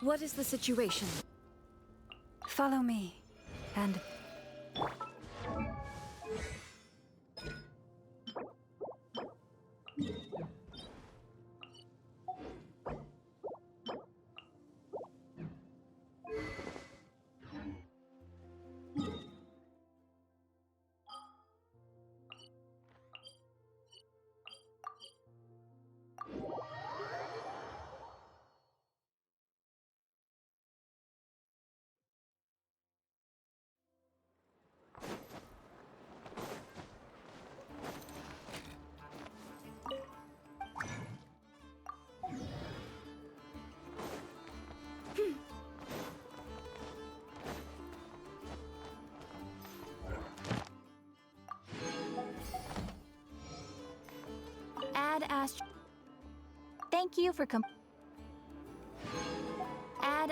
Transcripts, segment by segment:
What is the situation? Follow me, and... Add Thank you for Add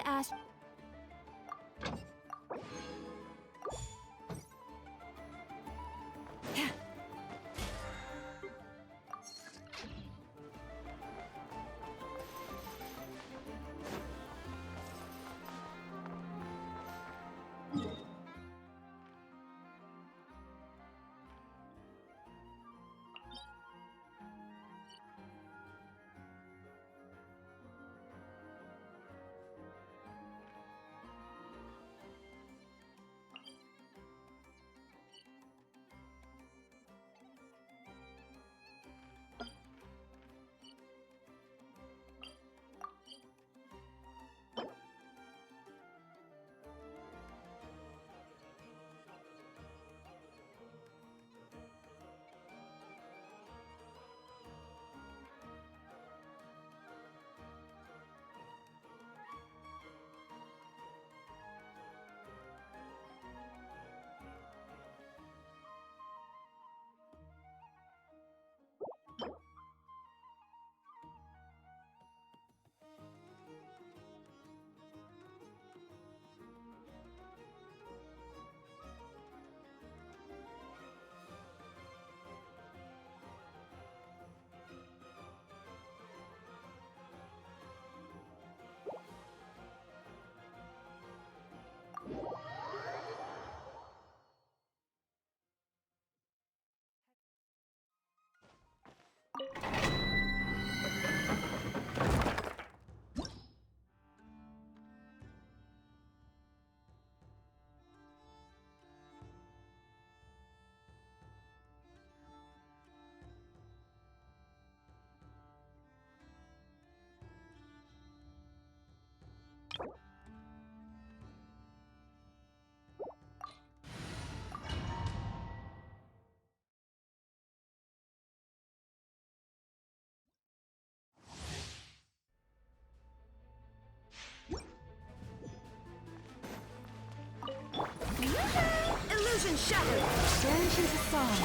Illusion shattered! Vanish into song.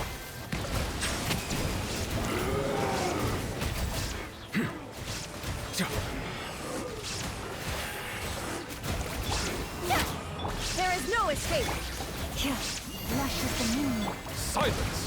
There is no escape! Yeah, lush as the moon. Silence!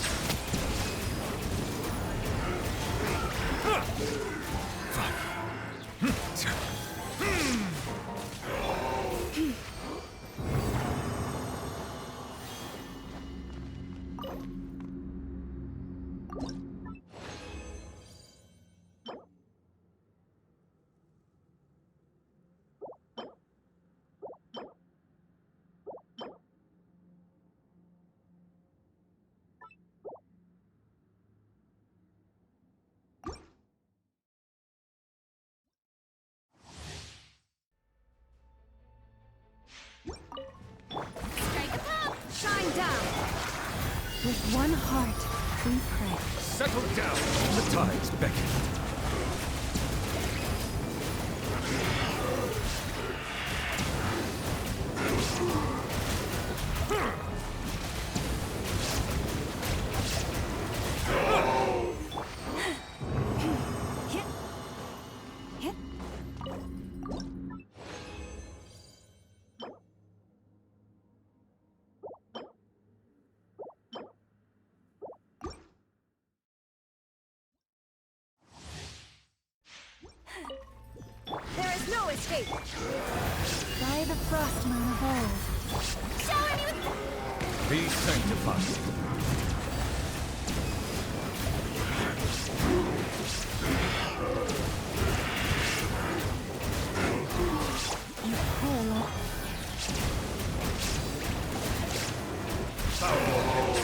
Shine down! With one heart, we pray. Settle down! The tides beckon. There is no escape. By the frost moon of old. Shower me with... Be sanctified. You pull up. Bow your head.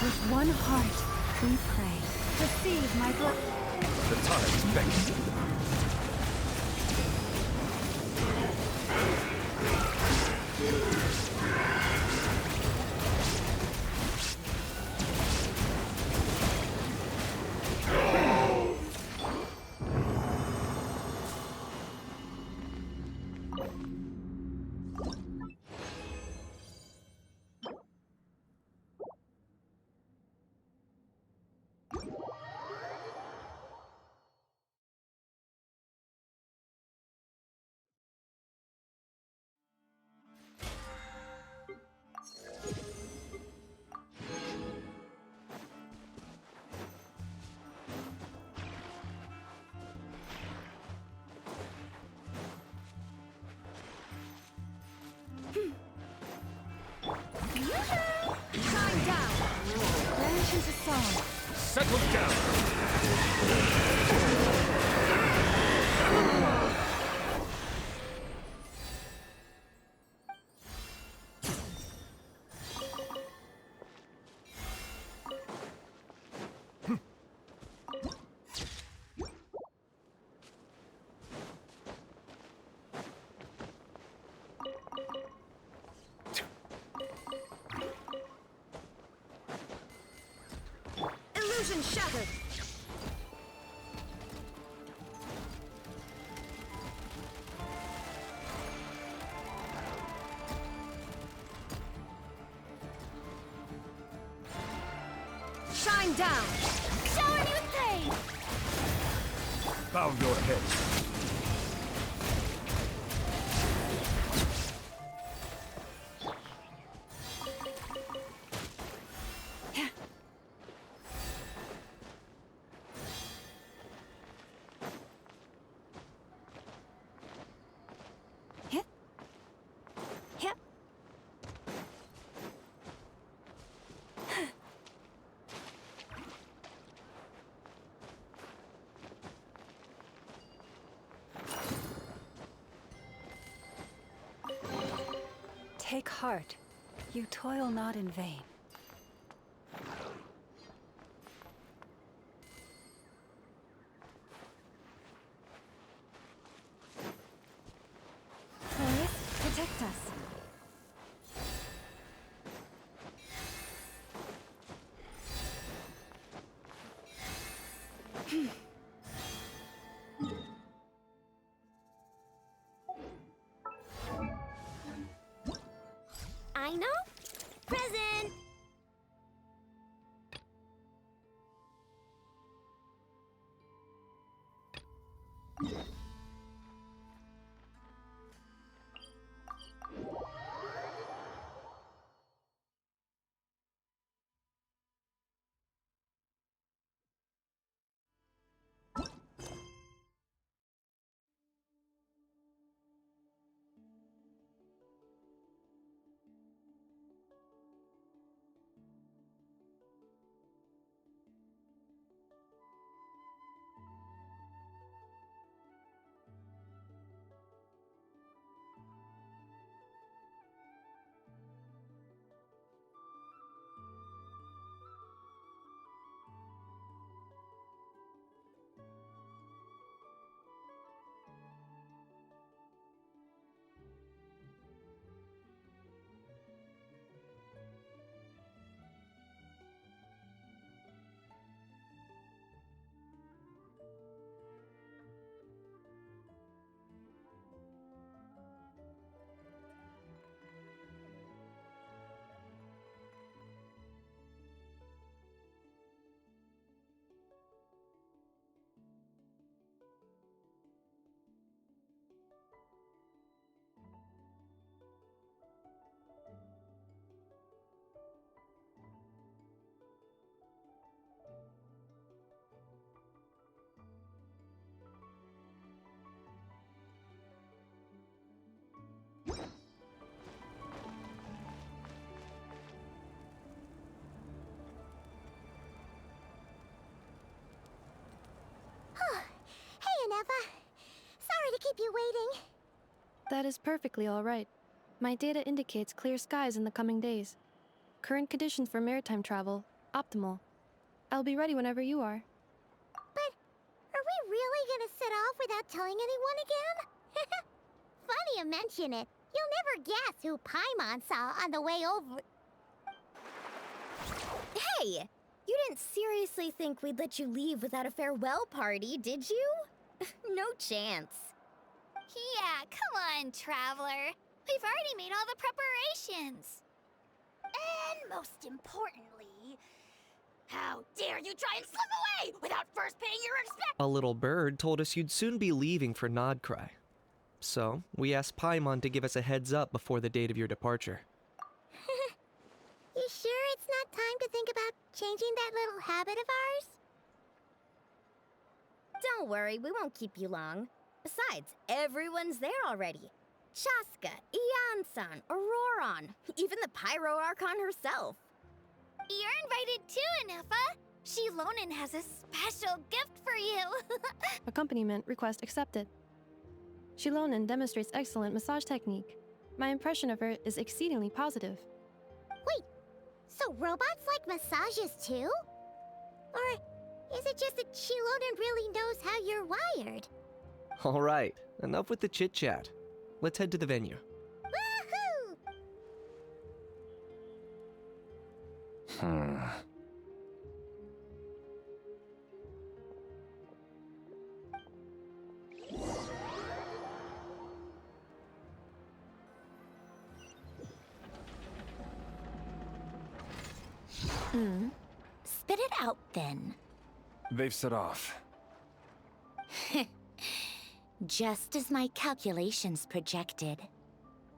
With one heart, we pray. Receive my blood. The tides beckon. Shine down. Branch into song. Settle down. Illusion shattered. Shine down. Shower me with praise! Bow your head. Hit. Hit. Take heart. You toil not in vain. Forest, protect us. I know. Present! keep you waiting. That is perfectly all right. My data indicates clear skies in the coming days. Current conditions for maritime travel, optimal. I'll be ready whenever you are. But are we really gonna set off without telling anyone again? Funny you mention it. You'll never guess who Paimon saw on the way over. Hey! You didn't seriously think we'd let you leave without a farewell party, did you? No chance. Yeah, come on, Traveler. We've already made all the preparations. And most importantly, how dare you try and slip away without first paying your respect? A little bird told us you'd soon be leaving for Nodcry. So, we asked Paimon to give us a heads up before the date of your departure. You sure it's not time to think about changing that little habit of ours? Don't worry, we won't keep you long. Besides, everyone's there already. Chaska, Ian-san, Auroron, even the Pyro Archon herself. You're invited too, Anefa. Shilonen has a special gift for you. Accompaniment request accepted. Shilonen demonstrates excellent massage technique. My impression of her is exceedingly positive. Wait, so robots like massages too? Or is it just that Shilonen really knows how you're wired? Alright, enough with the chit-chat. Let's head to the venue. Woohoo! Spit it out then. They've set off. Just as my calculations projected.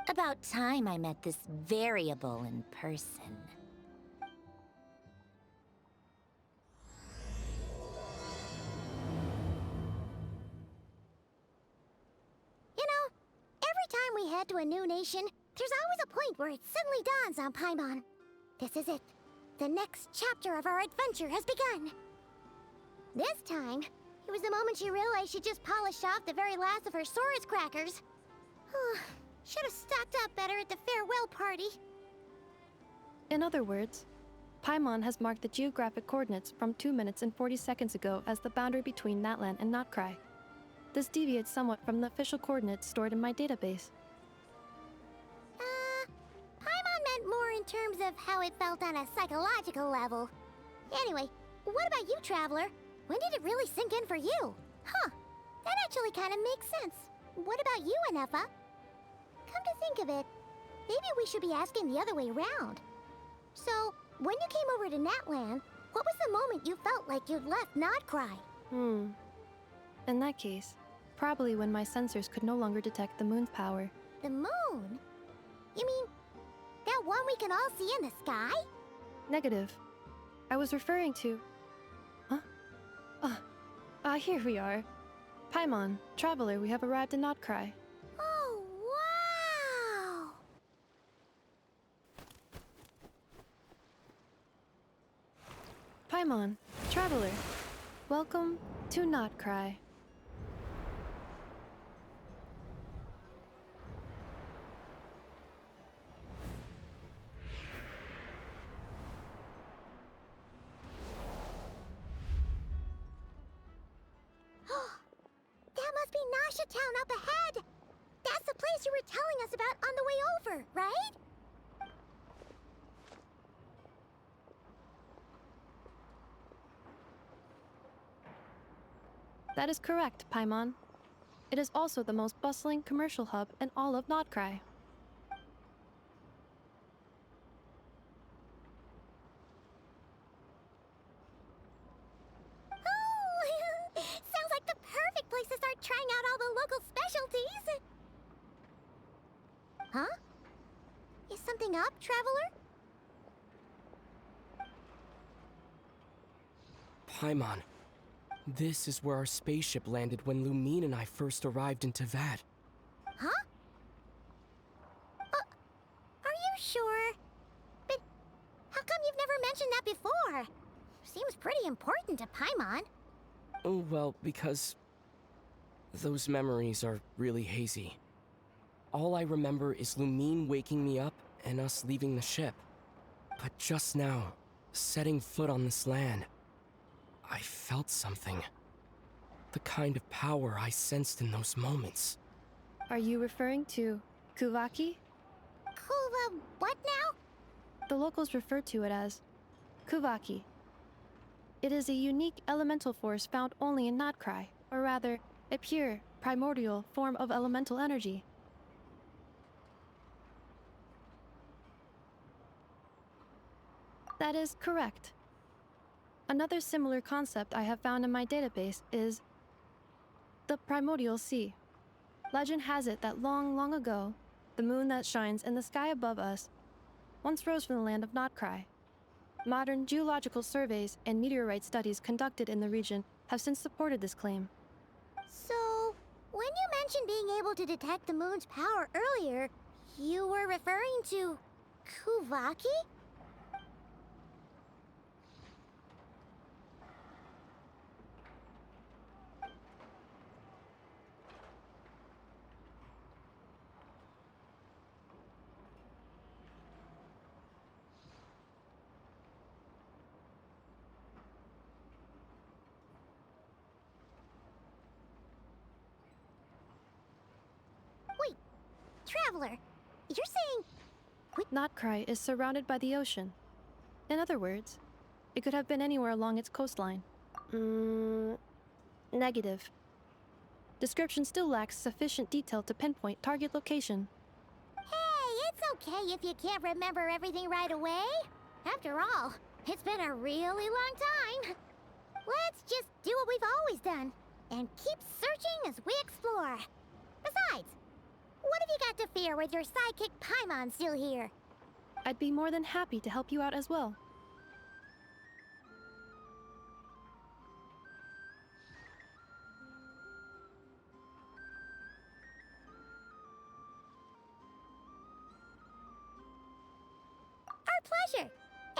About time I met this variable in person. You know, every time we head to a new nation, there's always a point where it suddenly dawns on Paimon. This is it. The next chapter of our adventure has begun. This time, it was the moment she realized she just polished off the very last of her Saurus crackers. Should have stocked up better at the farewell party. In other words, Paimon has marked the geographic coordinates from 2 minutes and 40 seconds ago as the boundary between Natlan and Notcry. This deviates somewhat from the official coordinates stored in my database. Paimon meant more in terms of how it felt on a psychological level. Anyway, what about you, Traveler? When did it really sink in for you? Huh, that actually kind of makes sense. What about you, Anefa? Come to think of it, maybe we should be asking the other way around. So, when you came over to Natlan, what was the moment you felt like you'd left Nodcry? In that case, probably when my sensors could no longer detect the moon's power. The moon? You mean, that one we can all see in the sky? Negative. I was referring to... Here we are. Paimon, Traveler, we have arrived in Notcry. Oh, wow! Paimon, Traveler, welcome to Notcry. That must be Nasha Town up ahead! That's the place you were telling us about on the way over, right? That is correct, Paimon. It is also the most bustling commercial hub in all of Notcry. Oh! Sounds like the perfect place to start trying out all the local specialties! Huh? Is something up, Traveler? Paimon, this is where our spaceship landed when Lumine and I first arrived in Teyvat. Huh? Are you sure? But how come you've never mentioned that before? Seems pretty important to Paimon. Oh, well, because... Those memories are really hazy. All I remember is Lumine waking me up and us leaving the ship. But just now, setting foot on this land, I felt something. The kind of power I sensed in those moments. Are you referring to Kuvaki? Kuva, what now? The locals refer to it as Kuvaki. It is a unique elemental force found only in Notcry, or rather, a pure, primordial form of elemental energy. That is correct. Another similar concept I have found in my database is the primordial sea. Legend has it that long, long ago, the moon that shines in the sky above us once rose from the land of Notcry. Modern geological surveys and meteorite studies conducted in the region have since supported this claim. So, when you mentioned being able to detect the moon's power earlier, you were referring to Kuvaki? Wait, Traveler, you're saying Notcry is surrounded by the ocean. In other words, it could have been anywhere along its coastline. Negative. Description still lacks sufficient detail to pinpoint target location. hey, it's okay if you can't remember everything right away. After all, it's been a really long time. Let's just do what we've always done and keep searching as we explore. Besides, what have you got to fear with your sidekick Paimon still here? I'd be more than happy to help you out as well. Our pleasure.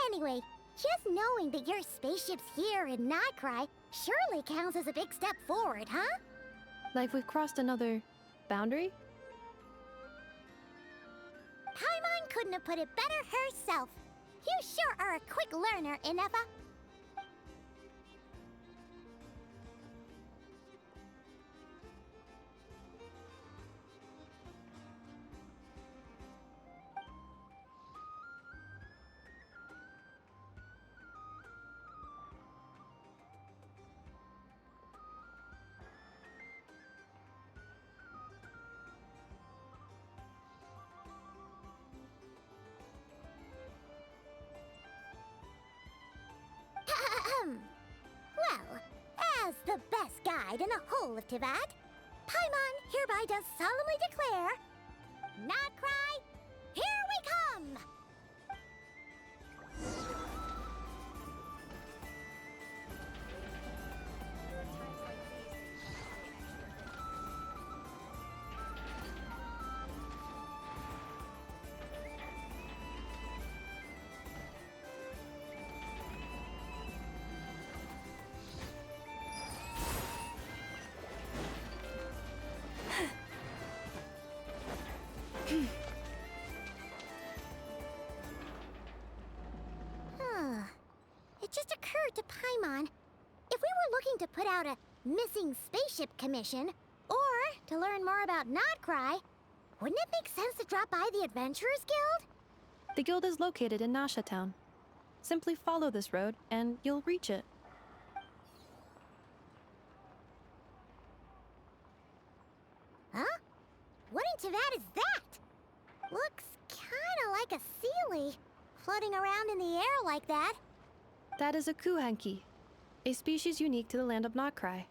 Anyway, just knowing that your spaceship's here in Notcry surely counts as a big step forward, huh? Like we've crossed another boundary? Paimon couldn't have put it better herself. You sure are a quick learner, Inefa. Well, as the best guide in the whole of Tivat, Paimon hereby does solemnly declare, Notcry, here we come! It just occurred to Paimon, if we were looking to put out a missing spaceship commission, or to learn more about Notcry, wouldn't it make sense to drop by the Adventurers Guild? The guild is located in Nasha Town. Simply follow this road, and you'll reach it. Huh? What in Tivat is that? Looks kinda like a Sealy, floating around in the air like that. That is a Kuhanki, a species unique to the land of Notcry.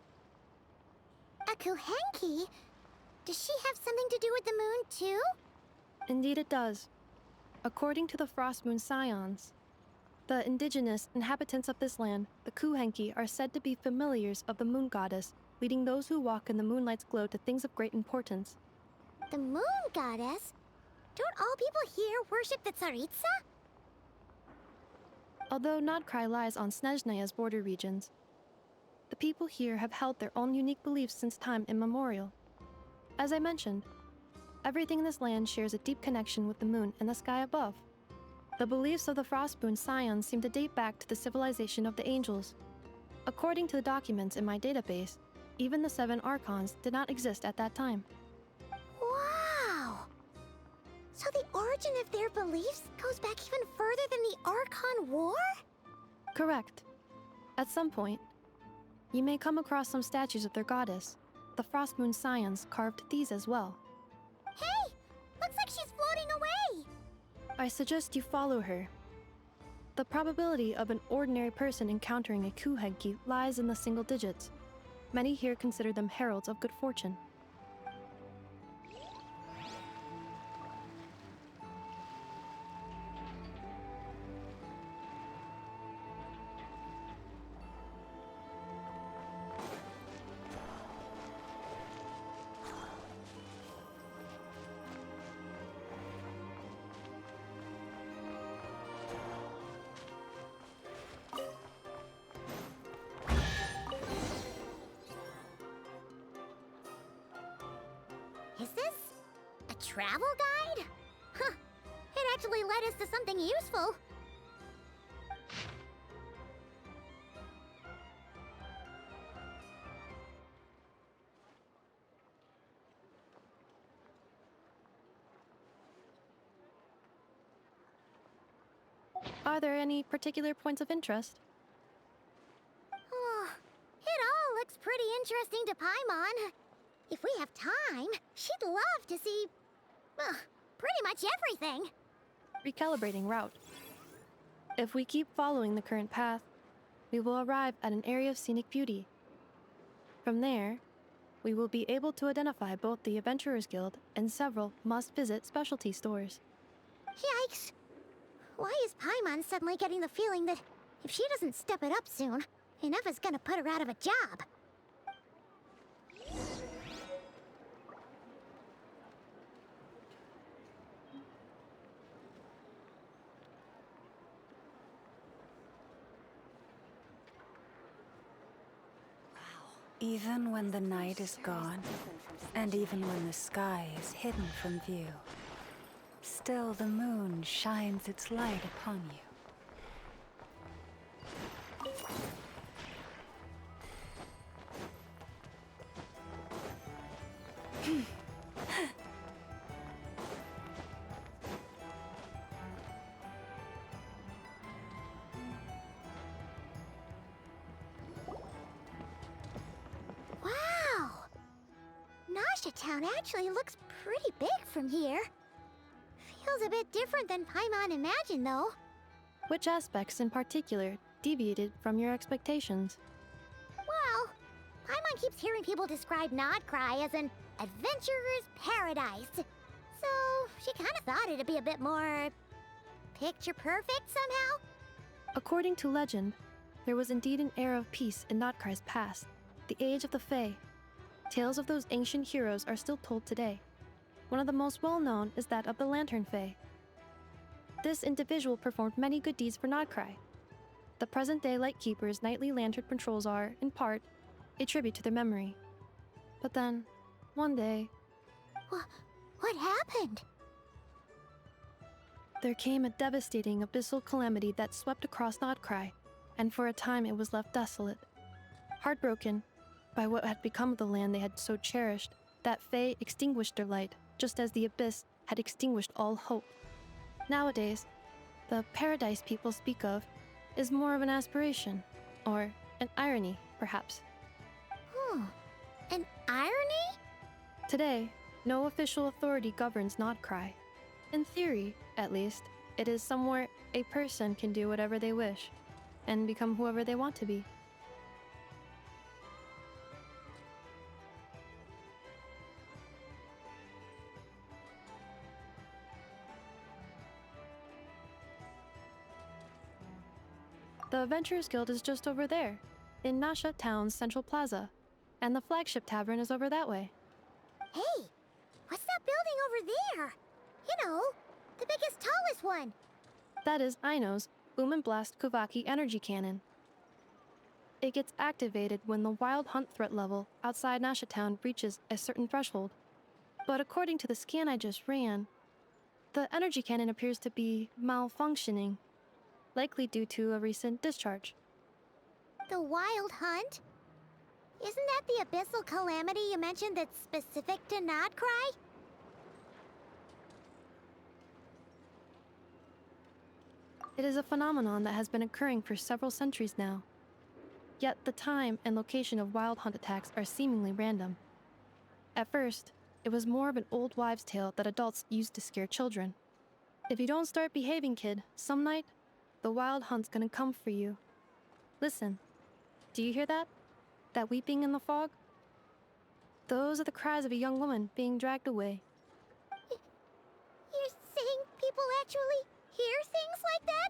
A Kuhenki? Does she have something to do with the moon, too? Indeed it does. According to the Frost Moon Scions, the indigenous inhabitants of this land, the Kuhenki, are said to be familiars of the moon goddess, leading those who walk in the moonlight's glow to things of great importance. The moon goddess? Don't all people here worship the Tsaritsa? Although Notcry lies on Snezhnaya's border regions, The people here have held their own unique beliefs since time immemorial. As I mentioned, everything in this land shares a deep connection with the moon and the sky above. The beliefs of the Frostmoon Scions seem to date back to the civilization of the angels. According to the documents in my database, even the 7 Archons did not exist at that time. Wow! So the origin of their beliefs goes back even further than the Archon War? Correct. At some point, you may come across some statues of their goddess. The Frostmoon Scions carved these as well. Hey! Looks like she's floating away! I suggest you follow her. The probability of an ordinary person encountering a Kuhenki lies in the single digits. Many here consider them heralds of good fortune. Is this a travel guide? Huh. It actually led us to something useful. Are there any particular points of interest? Oh, it all looks pretty interesting to Paimon. If we have time, she'd love to see, pretty much everything. Recalibrating route. If we keep following the current path, we will arrive at an area of scenic beauty. From there, we will be able to identify both the Adventurers Guild and several must-visit specialty stores. Yikes! Why is Paimon suddenly getting the feeling that if she doesn't step it up soon, Ineva's gonna put her out of a job? Even when the night is gone, and even when the sky is hidden from view, still the moon shines its light upon you. Wow! Nasha Town actually looks pretty big from here. Feels a bit different than Paimon imagined, though. Which aspects in particular deviated from your expectations? Well, Paimon keeps hearing people describe Nodcry as an adventurer's paradise. So, she kind of thought it'd be a bit more picture perfect somehow. According to legend, there was indeed an era of peace in Notcry's past, the Age of the Fae. Tales of those ancient heroes are still told today. One of the most well-known is that of the Lantern Fae. This individual performed many good deeds for Nodcry. The present-day Lightkeeper's nightly lantern patrols are, in part, a tribute to their memory. But then, one day, What happened? there came a devastating abyssal calamity that swept across Nodcry, and for a time it was left desolate. Heartbroken by what had become of the land they had so cherished, that Fae extinguished their light, just as the abyss had extinguished all hope. Nowadays, the paradise people speak of is more of an aspiration, or an irony, perhaps. An irony? Today, no official authority governs Nodcry. In theory, at least, it is somewhere a person can do whatever they wish, and become whoever they want to be. The Adventurers Guild is just over there, in Nasha Town's Central Plaza, and the flagship tavern is over that way. Hey, what's that building over there? You know, the biggest, tallest one. That is Aino's Blast Kuvaki energy cannon. It gets activated when the wild hunt threat level outside Nasha Town reaches a certain threshold. But according to the scan I just ran, the energy cannon appears to be malfunctioning, likely due to a recent discharge. The Wild Hunt? Isn't that the abyssal calamity you mentioned that's specific to Nodcry? It is a phenomenon that has been occurring for several centuries now. Yet the time and location of wild hunt attacks are seemingly random. At first, it was more of an old wives' tale that adults used to scare children. If you don't start behaving, kid, some night, the wild hunt's gonna come for you. Listen, do you hear that? That weeping in the fog? Those are the cries of a young woman being dragged away. You're saying people actually hear things like that?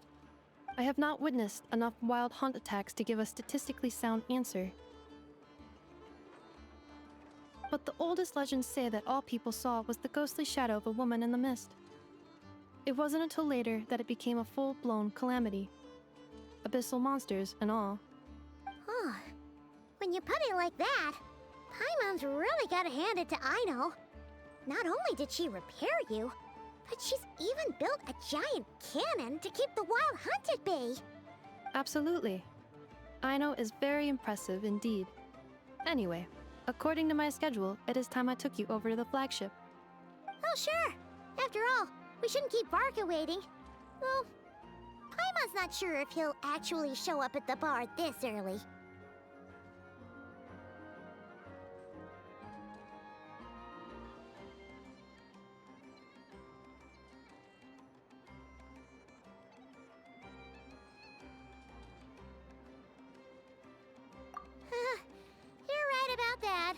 I have not witnessed enough wild hunt attacks to give a statistically sound answer. But the oldest legends say that all people saw was the ghostly shadow of a woman in the mist. It wasn't until later that it became a full-blown calamity. Abyssal monsters and all. Huh. When you put it like that, Paimon's really gotta hand it to Aino. Not only did she repair you, but she's even built a giant cannon to keep the wild hunt at bay. Absolutely. Aino is very impressive indeed. Anyway, according to my schedule, it is time I took you over to the flagship. Oh, sure. After all, we shouldn't keep Varka waiting. Well, Paimon's not sure if he'll actually show up at the bar this early. You're right about that.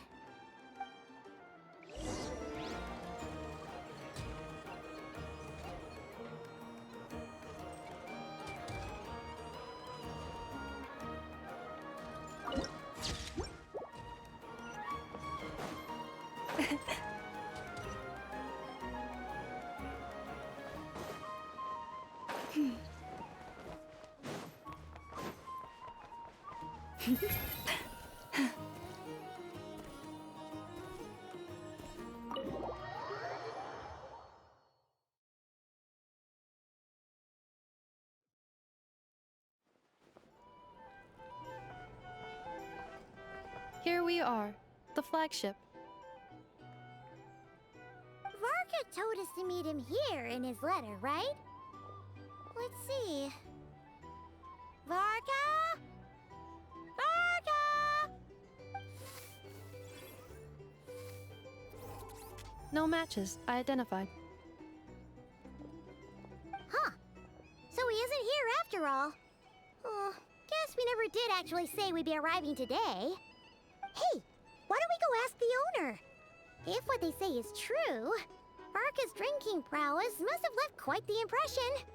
Here we are, the flagship. Varka told us to meet him here in his letter, right? Let's see. Varka? Varka! No matches, I identified. Huh. So he isn't here after all. Oh, guess we never did actually say we'd be arriving today. Hey, why don't we go ask the owner? If what they say is true, Varka's drinking prowess must have left quite the impression.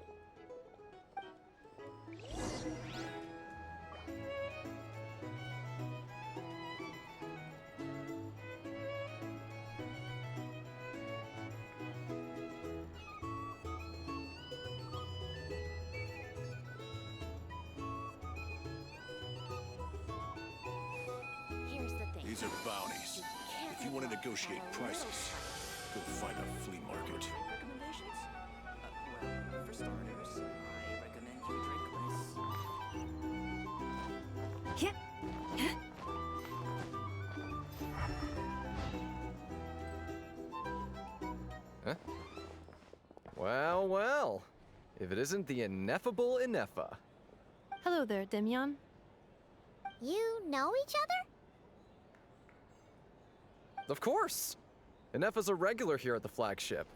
Here's the thing. These are bounties. If you want to negotiate prices, go find a flea market. Recommendations? Well, for starters, I recommend you drink less. Huh? Well, well. If it isn't the ineffable Ineffa. Hello there, Demyon. You know each other? Of course! Ineffa's a regular here at the flagship.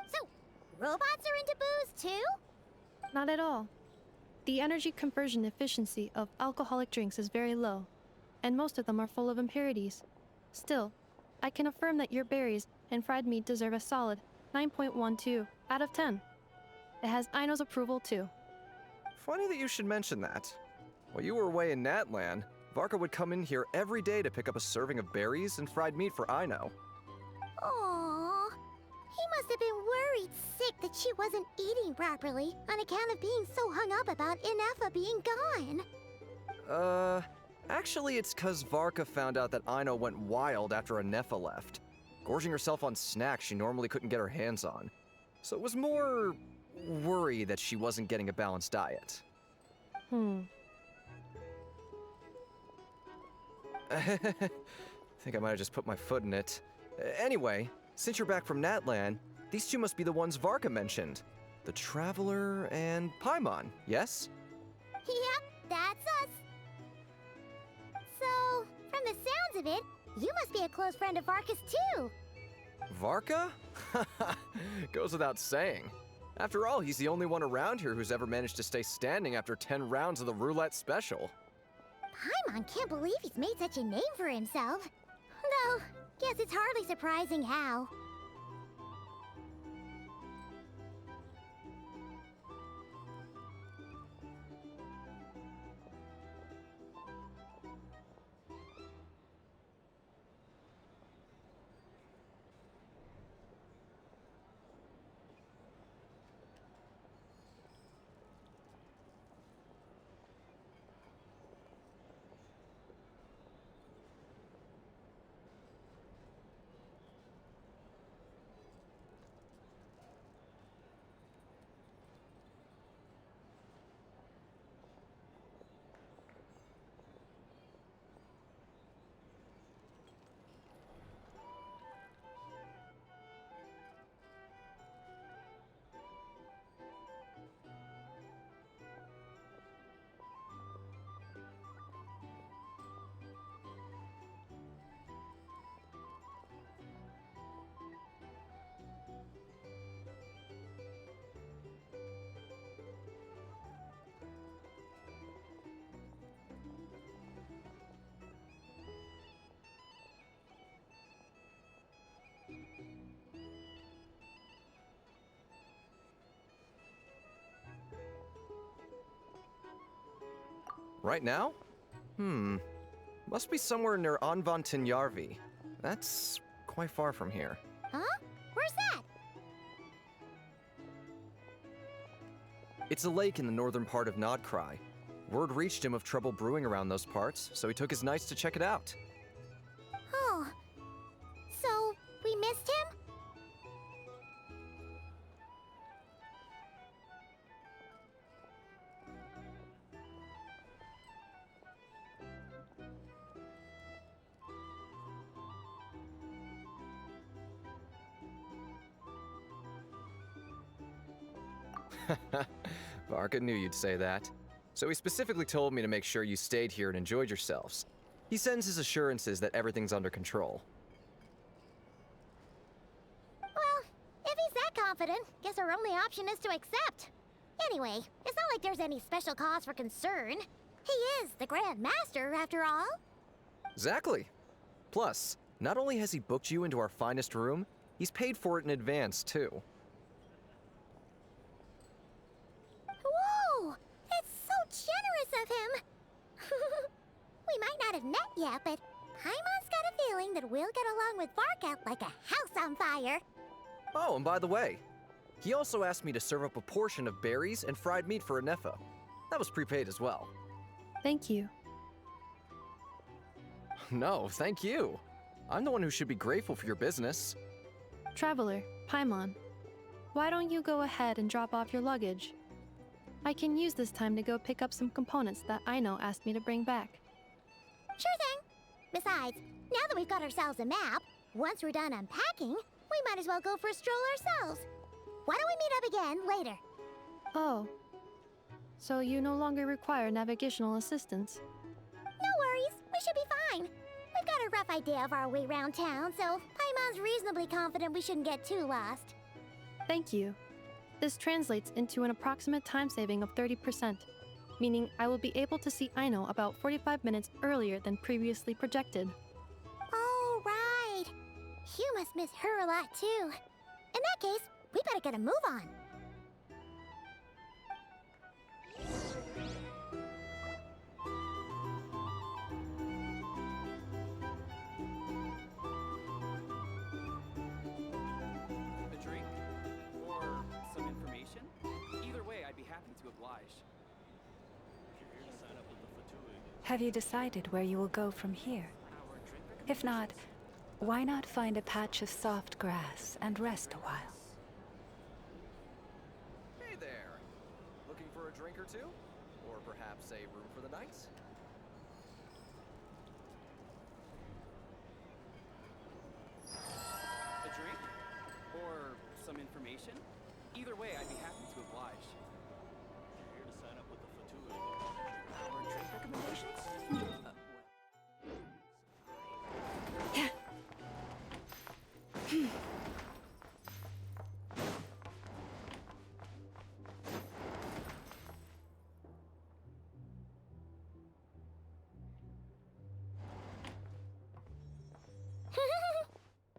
So, robots are into booze too? Not at all. The energy conversion efficiency of alcoholic drinks is very low, and most of them are full of impurities. Still, I can affirm that your berries and fried meat deserve a solid 9.12 out of 10. It has Aino's approval too. Funny that you should mention that. While you were away in Natlan, Varka would come in here every day to pick up a serving of berries and fried meat for Aino. Aww. He must have been worried sick that she wasn't eating properly on account of being so hung up about Ineffa being gone. Actually, it's 'cause Varka found out that Aino went wild after Ineffa left, gorging herself on snacks she normally couldn't get her hands on. So it was more worry that she wasn't getting a balanced diet. Think I might have just put my foot in it. Anyway, since you're back from Natlan, these two must be the ones Varka mentioned. The Traveler and Paimon, yes? Yep, that's us. So, from the sounds of it, you must be a close friend of Varka's too. Varka? Goes without saying. After all, he's the only one around here who's ever managed to stay standing after 10 rounds of the roulette special. Paimon can't believe he's made such a name for himself. Though, guess it's hardly surprising how. Right now? Must be somewhere near Anvantinjarvi. That's quite far from here. Huh? Where's that? It's a lake in the northern part of Nodkrai. Word reached him of trouble brewing around those parts, so he took his knights to check it out. Oh. So, we missed him? Varka knew you'd say that. So he specifically told me to make sure you stayed here and enjoyed yourselves. He sends his assurances that everything's under control. Well, if he's that confident, guess our only option is to accept. Anyway, it's not like there's any special cause for concern. He is the Grand Master, after all. Exactly. Plus, not only has he booked you into our finest room, he's paid for it in advance, too. Whoa! It's so generous of him! We might not have met yet, but Paimon's got a feeling that we'll get along with Varka like a house on fire. Oh, and by the way, he also asked me to serve up a portion of berries and fried meat for Ineffa. That was prepaid as well. Thank you. No, thank you. I'm the one who should be grateful for your business. Traveler, Paimon, why don't you go ahead and drop off your luggage? I can use this time to go pick up some components that Aino asked me to bring back. Sure thing. Besides, now that we've got ourselves a map, once we're done unpacking, we might as well go for a stroll ourselves. Why don't we meet up again later? Oh. So you no longer require navigational assistance? No worries, we should be fine. We've got a rough idea of our way around town, so Paimon's reasonably confident we shouldn't get too lost. Thank you. This translates into an approximate time saving of 30%, meaning I will be able to see Aino about 45 minutes earlier than previously projected. Oh, right. You must miss her a lot, too. In that case, we better get a move on. The happy to oblige. Have you decided where you will go from here? If not, why not find a patch of soft grass and rest a while? Hey there! Looking for a drink or two? Or perhaps a room for the night? A drink? Or some information? Either way, I'd be happy to oblige. Here to sign up with the Fatui. Our drink recommendations?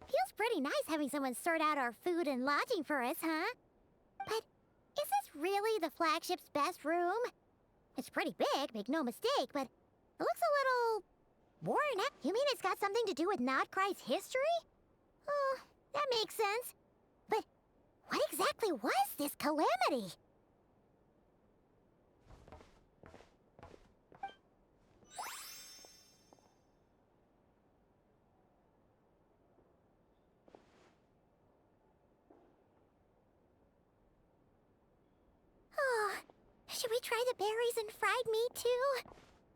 Feels pretty nice having someone sort out our food and lodging for us, huh? But is this really the flagship's best room? It's pretty big, make no mistake, but it looks a little worn out. You mean it's got something to do with Nodcry's history? Oh, that makes sense. But what exactly was this calamity? Oh, should we try the berries and fried meat too?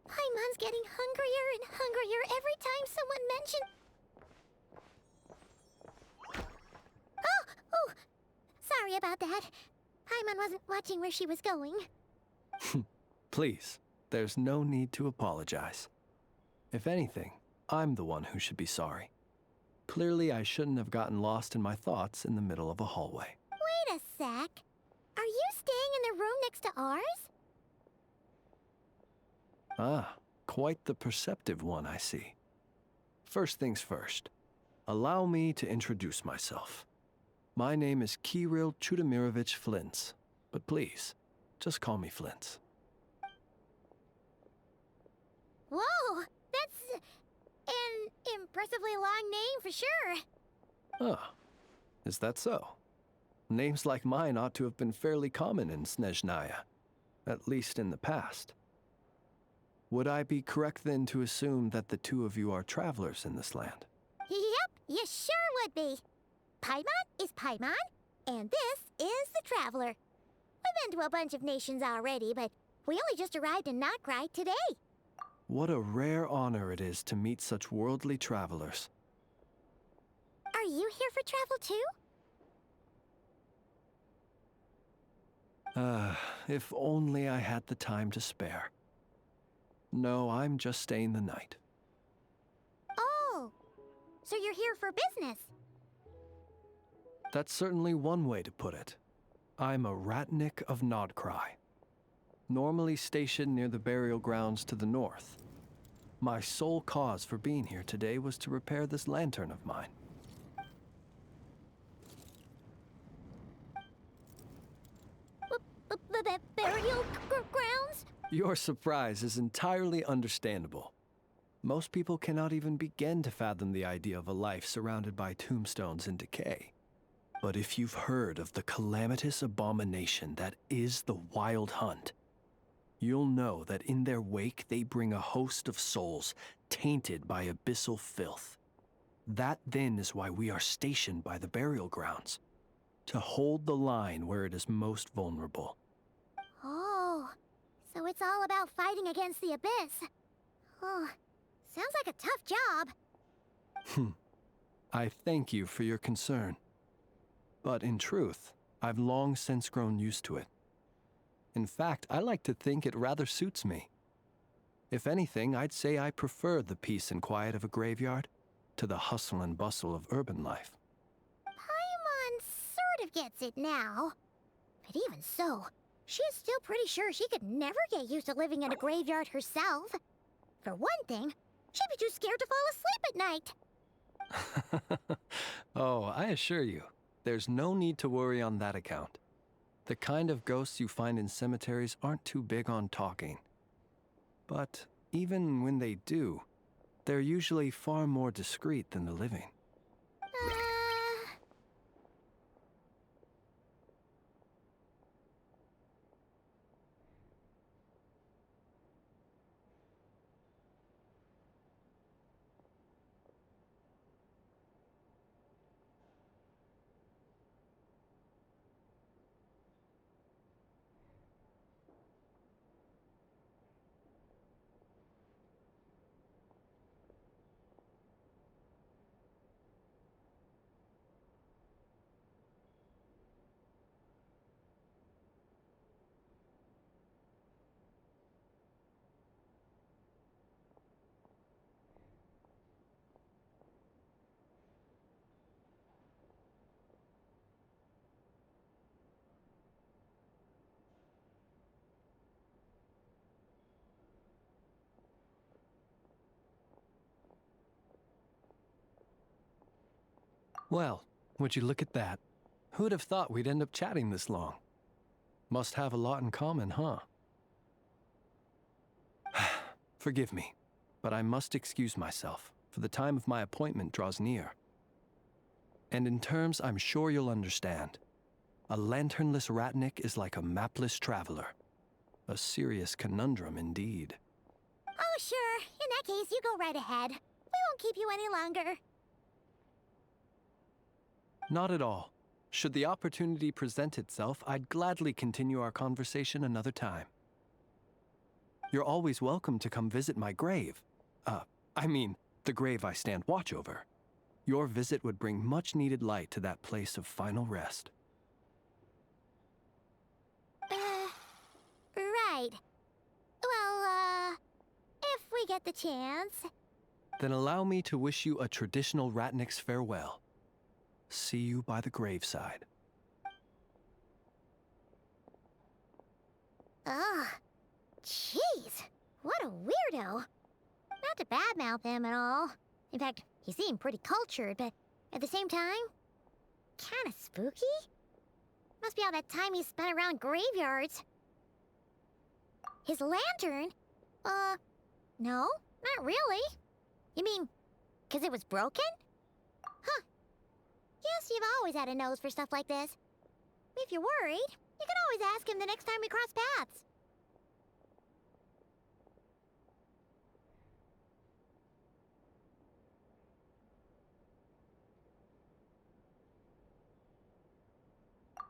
Paimon's getting hungrier and hungrier every time someone mentions. Oh, sorry about that. Paimon wasn't watching where she was going. Please, there's no need to apologize. If anything, I'm the one who should be sorry. Clearly, I shouldn't have gotten lost in my thoughts in the middle of a hallway. Wait a sec. Are you staying in the room next to ours? Ah, quite the perceptive one, I see. First things first, allow me to introduce myself. My name is Kirill Chudamirovich Flintz, but please, just call me Flintz. Whoa, that's an impressively long name for sure. Ah, is that so? Names like mine ought to have been fairly common in Snezhnaya, at least in the past. Would I be correct then to assume that the two of you are travelers in this land? Yep, you sure would be. Paimon is Paimon, and this is the Traveler. We've been to a bunch of nations already, but we only just arrived in Notcry today. What a rare honor it is to meet such worldly travelers. Are you here for travel too? If only I had the time to spare. No, I'm just staying the night. Oh, so you're here for business? That's certainly one way to put it. I'm a Ratnik of Nodcry, normally stationed near the burial grounds to the north. My sole cause for being here today was to repair this lantern of mine. Burial grounds? Your surprise is entirely understandable. Most people cannot even begin to fathom the idea of a life surrounded by tombstones and decay. But if you've heard of the calamitous abomination that is the Wild Hunt, you'll know that in their wake they bring a host of souls tainted by abyssal filth. That then is why we are stationed by the burial grounds, to hold the line where it is most vulnerable. Oh, so it's all about fighting against the abyss. Oh, sounds like a tough job. I thank you for your concern. But in truth, I've long since grown used to it. In fact, I like to think it rather suits me. If anything, I'd say I prefer the peace and quiet of a graveyard to the hustle and bustle of urban life. Paimon sort of gets it now. But even so, she is still pretty sure she could never get used to living in a graveyard herself. For one thing, she'd be too scared to fall asleep at night. Oh, I assure you, there's no need to worry on that account. The kind of ghosts you find in cemeteries aren't too big on talking. But even when they do, they're usually far more discreet than the living. Well, would you look at that? Who'd have thought we'd end up chatting this long? Must have a lot in common, huh? Forgive me, but I must excuse myself, for the time of my appointment draws near. And in terms I'm sure you'll understand, a lanternless Ratnik is like a mapless traveler. A serious conundrum indeed. Oh, sure. In that case, you go right ahead. We won't keep you any longer. Not at all. Should the opportunity present itself, I'd gladly continue our conversation another time. You're always welcome to come visit my grave. I mean, the grave I stand watch over. Your visit would bring much-needed light to that place of final rest. Right. Well, if we get the chance. Then allow me to wish you a traditional Ratnik's farewell. See you by the graveside. Ugh. Jeez. What a weirdo. Not to badmouth him at all. In fact, he seemed pretty cultured, but at the same time, kinda spooky? Must be all that time he spent around graveyards. His lantern? No, not really. You mean, 'cause it was broken? Huh. Guess you've always had a nose for stuff like this. If you're worried, you can always ask him the next time we cross paths.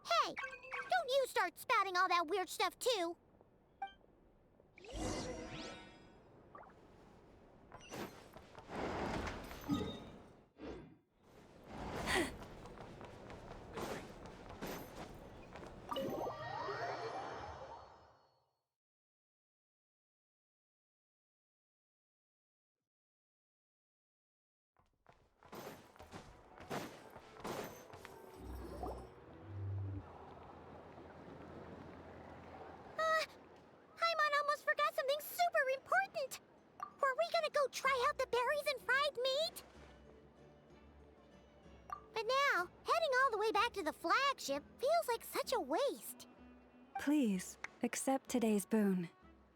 Hey, don't you start spouting all that weird stuff too. Paimon almost forgot something super important. Were we gonna go try out the berries and fried meat? But now, heading all the way back to the flagship feels like such a waste. Please, accept today's boon.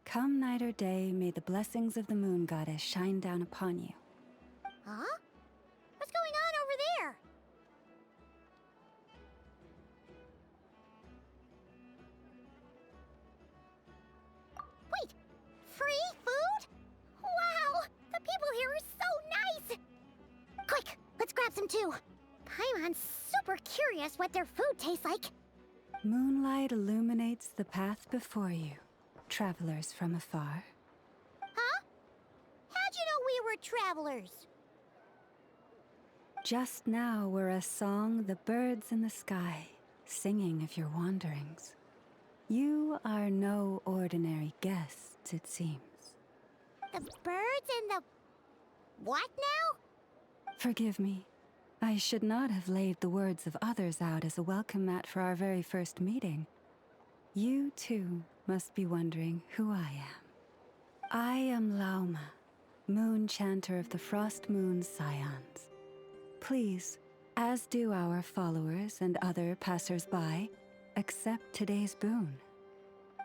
Come night or day, may the blessings of the moon goddess shine down upon you. Huh? What's going on over there? Wait, free food? Wow, the people here are so nice! Quick, let's grab some too. Paimon's super curious what their food tastes like. Moonlight illuminates the path before you, travelers from afar. Huh? How'd you know we were travelers? Just now were a song the birds in the sky, singing of your wanderings. You are no ordinary guests, it seems. The birds and the... what now? Forgive me. I should not have laid the words of others out as a welcome mat for our very first meeting. You, too, must be wondering who I am. I am Lauma, moon chanter of the Frost Moon Scions. Please, as do our followers and other passers-by, accept today's boon.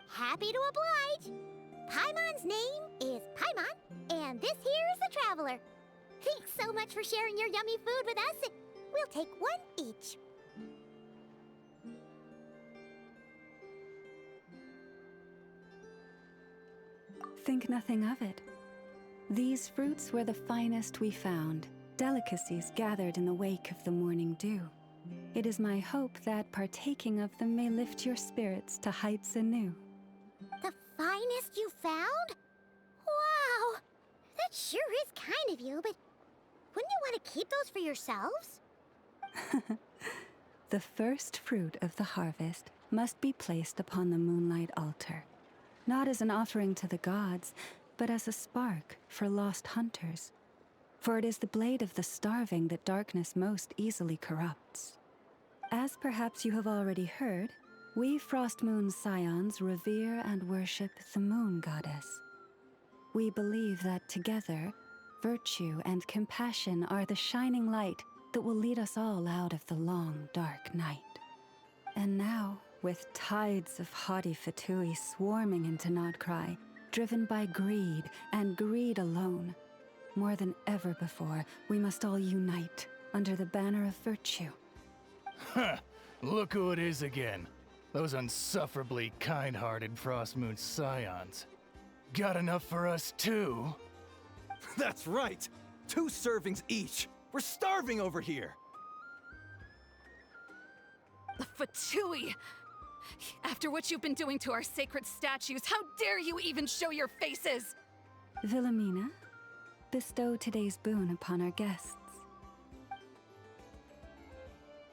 Happy to oblige. Paimon's name is Paimon, and this here is the Traveler. Thanks so much for sharing your yummy food with us. We'll take one each. Think nothing of it. These fruits were the finest we found, delicacies gathered in the wake of the morning dew. It is my hope that partaking of them may lift your spirits to heights anew. The finest you found? Wow! That sure is kind of you, but wouldn't you want to keep those for yourselves? The first fruit of the harvest must be placed upon the moonlight altar, not as an offering to the gods, but as a spark for lost hunters. For it is the blade of the starving that darkness most easily corrupts. As perhaps you have already heard, we Frost Moon Scions revere and worship the moon goddess. We believe that together, virtue and compassion are the shining light that will lead us all out of the long, dark night. And now, with tides of haughty Fatui swarming into Nodcry, driven by greed and greed alone, more than ever before, we must all unite under the banner of virtue. Huh, look who it is again. Those unsufferably kind-hearted Frostmoon scions. Got enough for us too? That's right! 2 servings each! We're starving over here! The Fatui! After what you've been doing to our sacred statues, how dare you even show your faces? Wilhelmina, bestow today's boon upon our guests.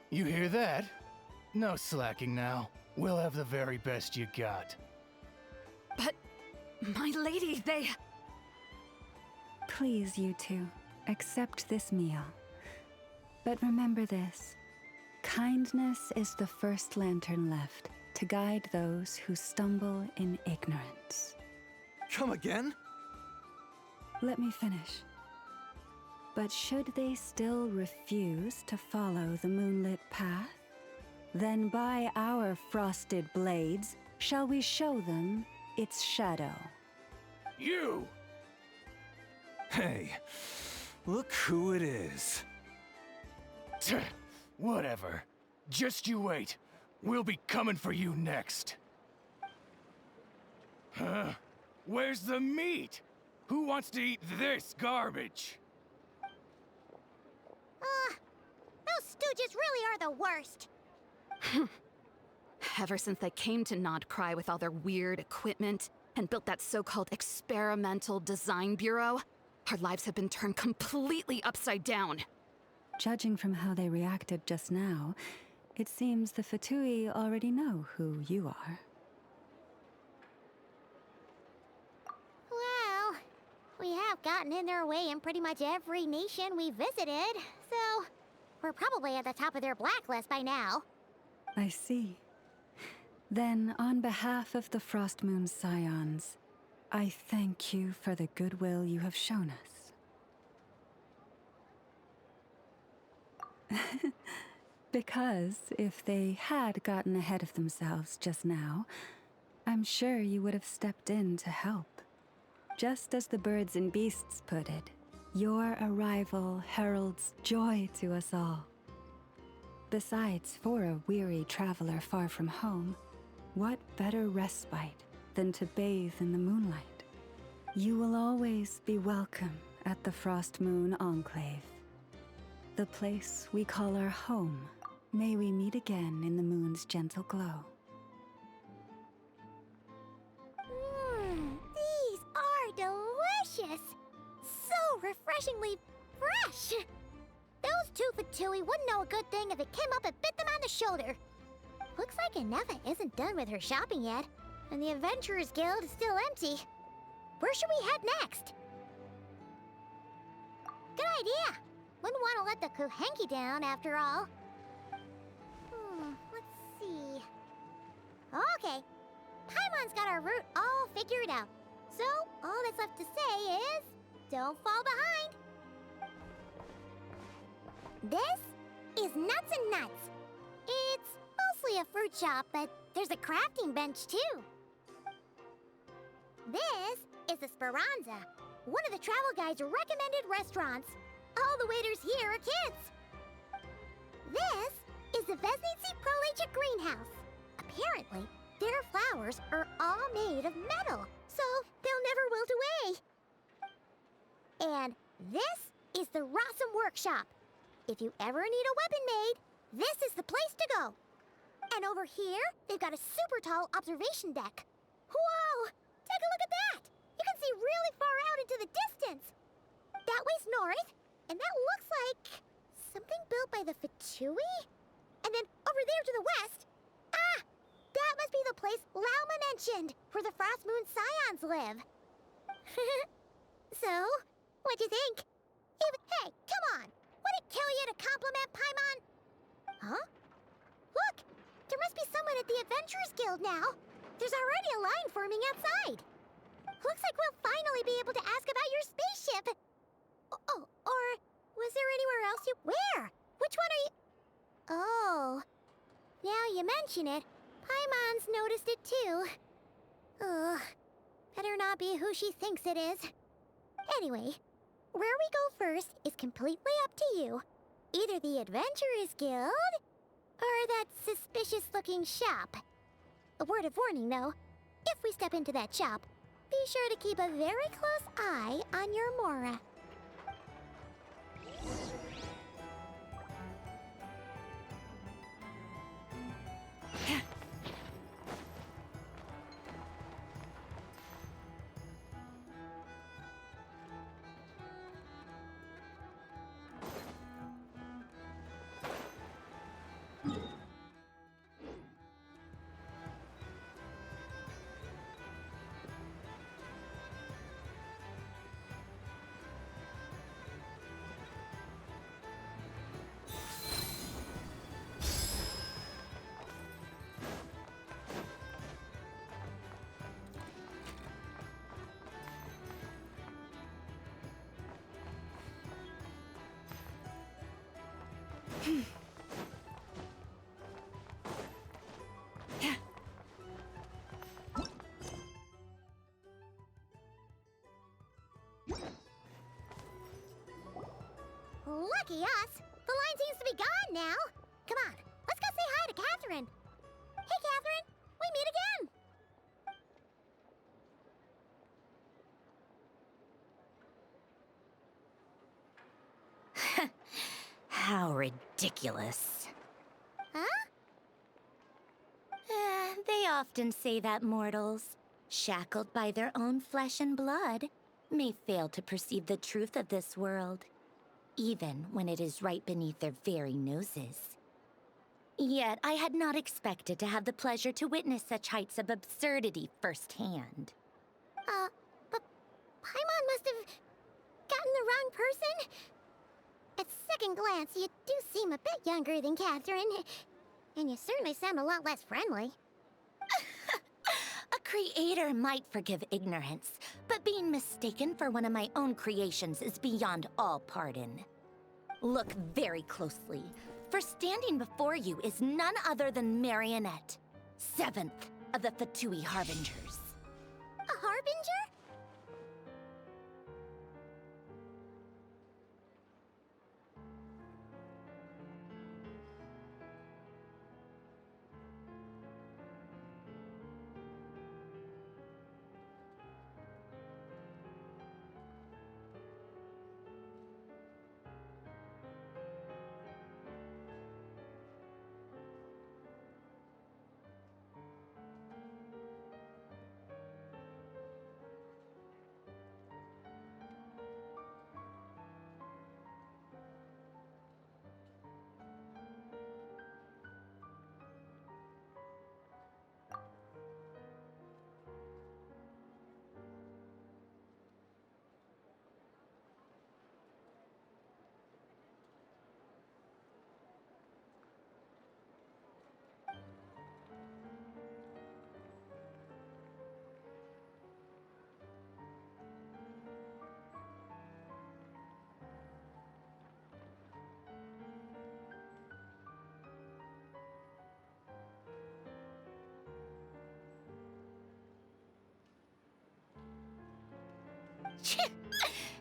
You hear that? No slacking now. We'll have the very best you got. But, my lady, they... Please, you two, accept this meal. But remember this. Kindness is the first lantern left to guide those who stumble in ignorance. Come again? Let me finish. But should they still refuse to follow the moonlit path, then by our frosted blades shall we show them its shadow. You! Hey, look who it is. Whatever. Just you wait. We'll be coming for you next. Huh? Where's the meat? Who wants to eat this garbage? Those stooges really are the worst. Ever since they came to Nodcry with all their weird equipment and built that so-called experimental design bureau, our lives have been turned completely upside down. Judging from how they reacted just now, it seems the Fatui already know who you are. Well, we have gotten in their way in pretty much every nation we visited, so we're probably at the top of their blacklist by now. I see. Then, on behalf of the Frostmoon Scions, I thank you for the goodwill you have shown us. Because if they had gotten ahead of themselves just now, I'm sure you would have stepped in to help. Just as the birds and beasts put it, your arrival heralds joy to us all. Besides, for a weary traveler far from home, what better respite than to bathe in the moonlight? You will always be welcome at the Frostmoon Enclave. The place we call our home. May we meet again in the moon's gentle glow. These are delicious! So refreshingly fresh! Those 2 Fatui wouldn't know a good thing if it came up and bit them on the shoulder. Looks like Anefa isn't done with her shopping yet, and the Adventurers Guild is still empty. Where should we head next? Good idea! Wouldn't want to let the Kuhenki down, after all. Let's see... Okay, Paimon's got our route all figured out. So, all that's left to say is... don't fall behind! This is Nuts and Nuts. It's mostly a fruit shop, but there's a crafting bench too. This is the Speranza, one of the travel guide's recommended restaurants. All the waiters here are kids. This is the Vesnitsi Prolecha greenhouse. Apparently, their flowers are all made of metal, so they'll never wilt away. And this is the Rossum Workshop. If you ever need a weapon made, this is the place to go. And over here, they've got a super tall observation deck. Whoa! Take a look at that! You can see really far out into the distance. That way's north, and that looks like something built by the Fatui? And then over there to the west, that must be the place Lauma mentioned, where the Frostmoon Scions live. So, what'd you think? Hey, come on! Would it kill you to compliment Paimon? Huh? Look! There must be someone at the Adventurers Guild now. There's already a line forming outside. Looks like we'll finally be able to ask about your spaceship. Oh, or was there anywhere else you... Where? Which one are you? Oh. Now you mention it, Paimon's noticed it too. Ugh. Better not be who she thinks it is. Anyway, where we go first is completely up to you. Either the Adventurers Guild, or that suspicious-looking shop. A word of warning, though. If we step into that shop, be sure to keep a very close eye on your Mora. Lucky us! The line seems to be gone now. Come on, let's go say hi to Catherine. Hey, Catherine, we meet again. How ridiculous. Huh? They often say that mortals, shackled by their own flesh and blood, may fail to perceive the truth of this world, even when it is right beneath their very noses. Yet I had not expected to have the pleasure to witness such heights of absurdity firsthand. But Paimon must have gotten the wrong person? At second glance, you do seem a bit younger than Catherine. And you certainly sound a lot less friendly. A creator might forgive ignorance, but being mistaken for one of my own creations is beyond all pardon. Look very closely, for standing before you is none other than Marionette, 7th of the Fatui Harbingers. A Harbinger?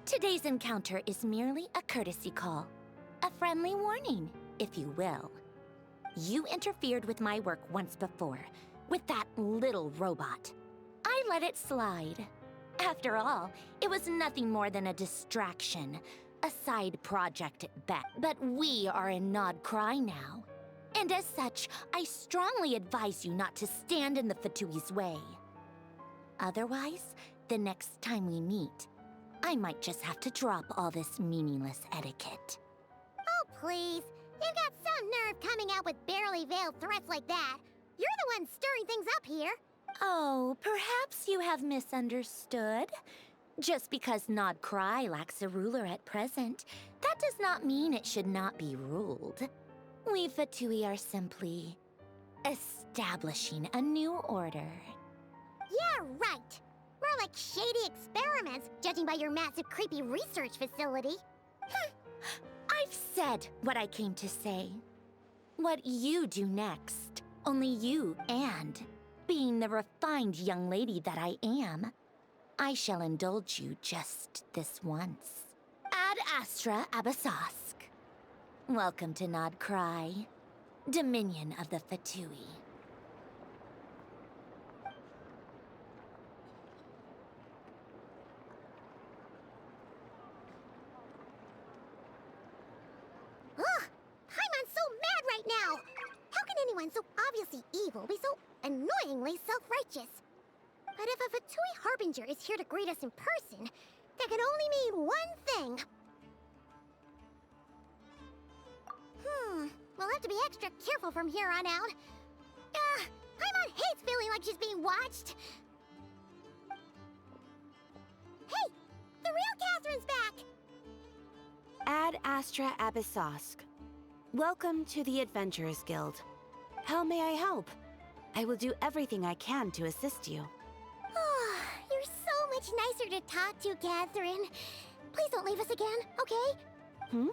Today's encounter is merely a courtesy call. A friendly warning, if you will. You interfered with my work once before, with that little robot. I let it slide. After all, it was nothing more than a distraction, a side project at best. But we are in Nod Cry now. And as such, I strongly advise you not to stand in the Fatui's way. Otherwise, the next time we meet, I might just have to drop all this meaningless etiquette. Oh, please. You've got some nerve coming out with barely veiled threats like that. You're the one stirring things up here. Oh, perhaps you have misunderstood. Just because Nod Cry lacks a ruler at present, that does not mean it should not be ruled. We Fatui are simply establishing a new order. Yeah, right. More like shady experiments, judging by your massive, creepy research facility. I I've said what I came to say. What you do next, only you and, being the refined young lady that I am, I shall indulge you just this once. Ad Astra Abyssosque. Welcome to Nod Cry, Dominion of the Fatui. Ugh! Paimon's so mad right now! How can anyone so obviously evil be so annoyingly self-righteous? But if a Fatui Harbinger is here to greet us in person, that can only mean one thing. We'll have to be extra careful from here on out. Paimon hates feeling like she's being watched. Hey! The real Catherine's back! Ad Astra Abyssosque. Welcome to the Adventurers Guild. How may I help? I will do everything I can to assist you. You're so much nicer to talk to, Catherine. Please don't leave us again, okay? Hmm?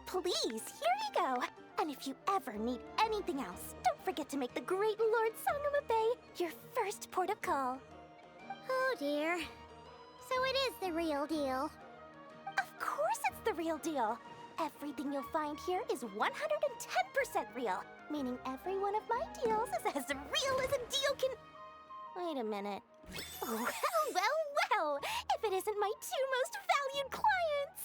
Please, here you go. And if you ever need anything else, don't forget to make the great Lord Sangama Bay your first port of call. Oh dear. So it is the real deal. Of course it's the real deal. Everything you'll find here is 110% real, meaning every one of my deals is as real as a deal can... Wait a minute. Well, if it isn't my two most valued clients!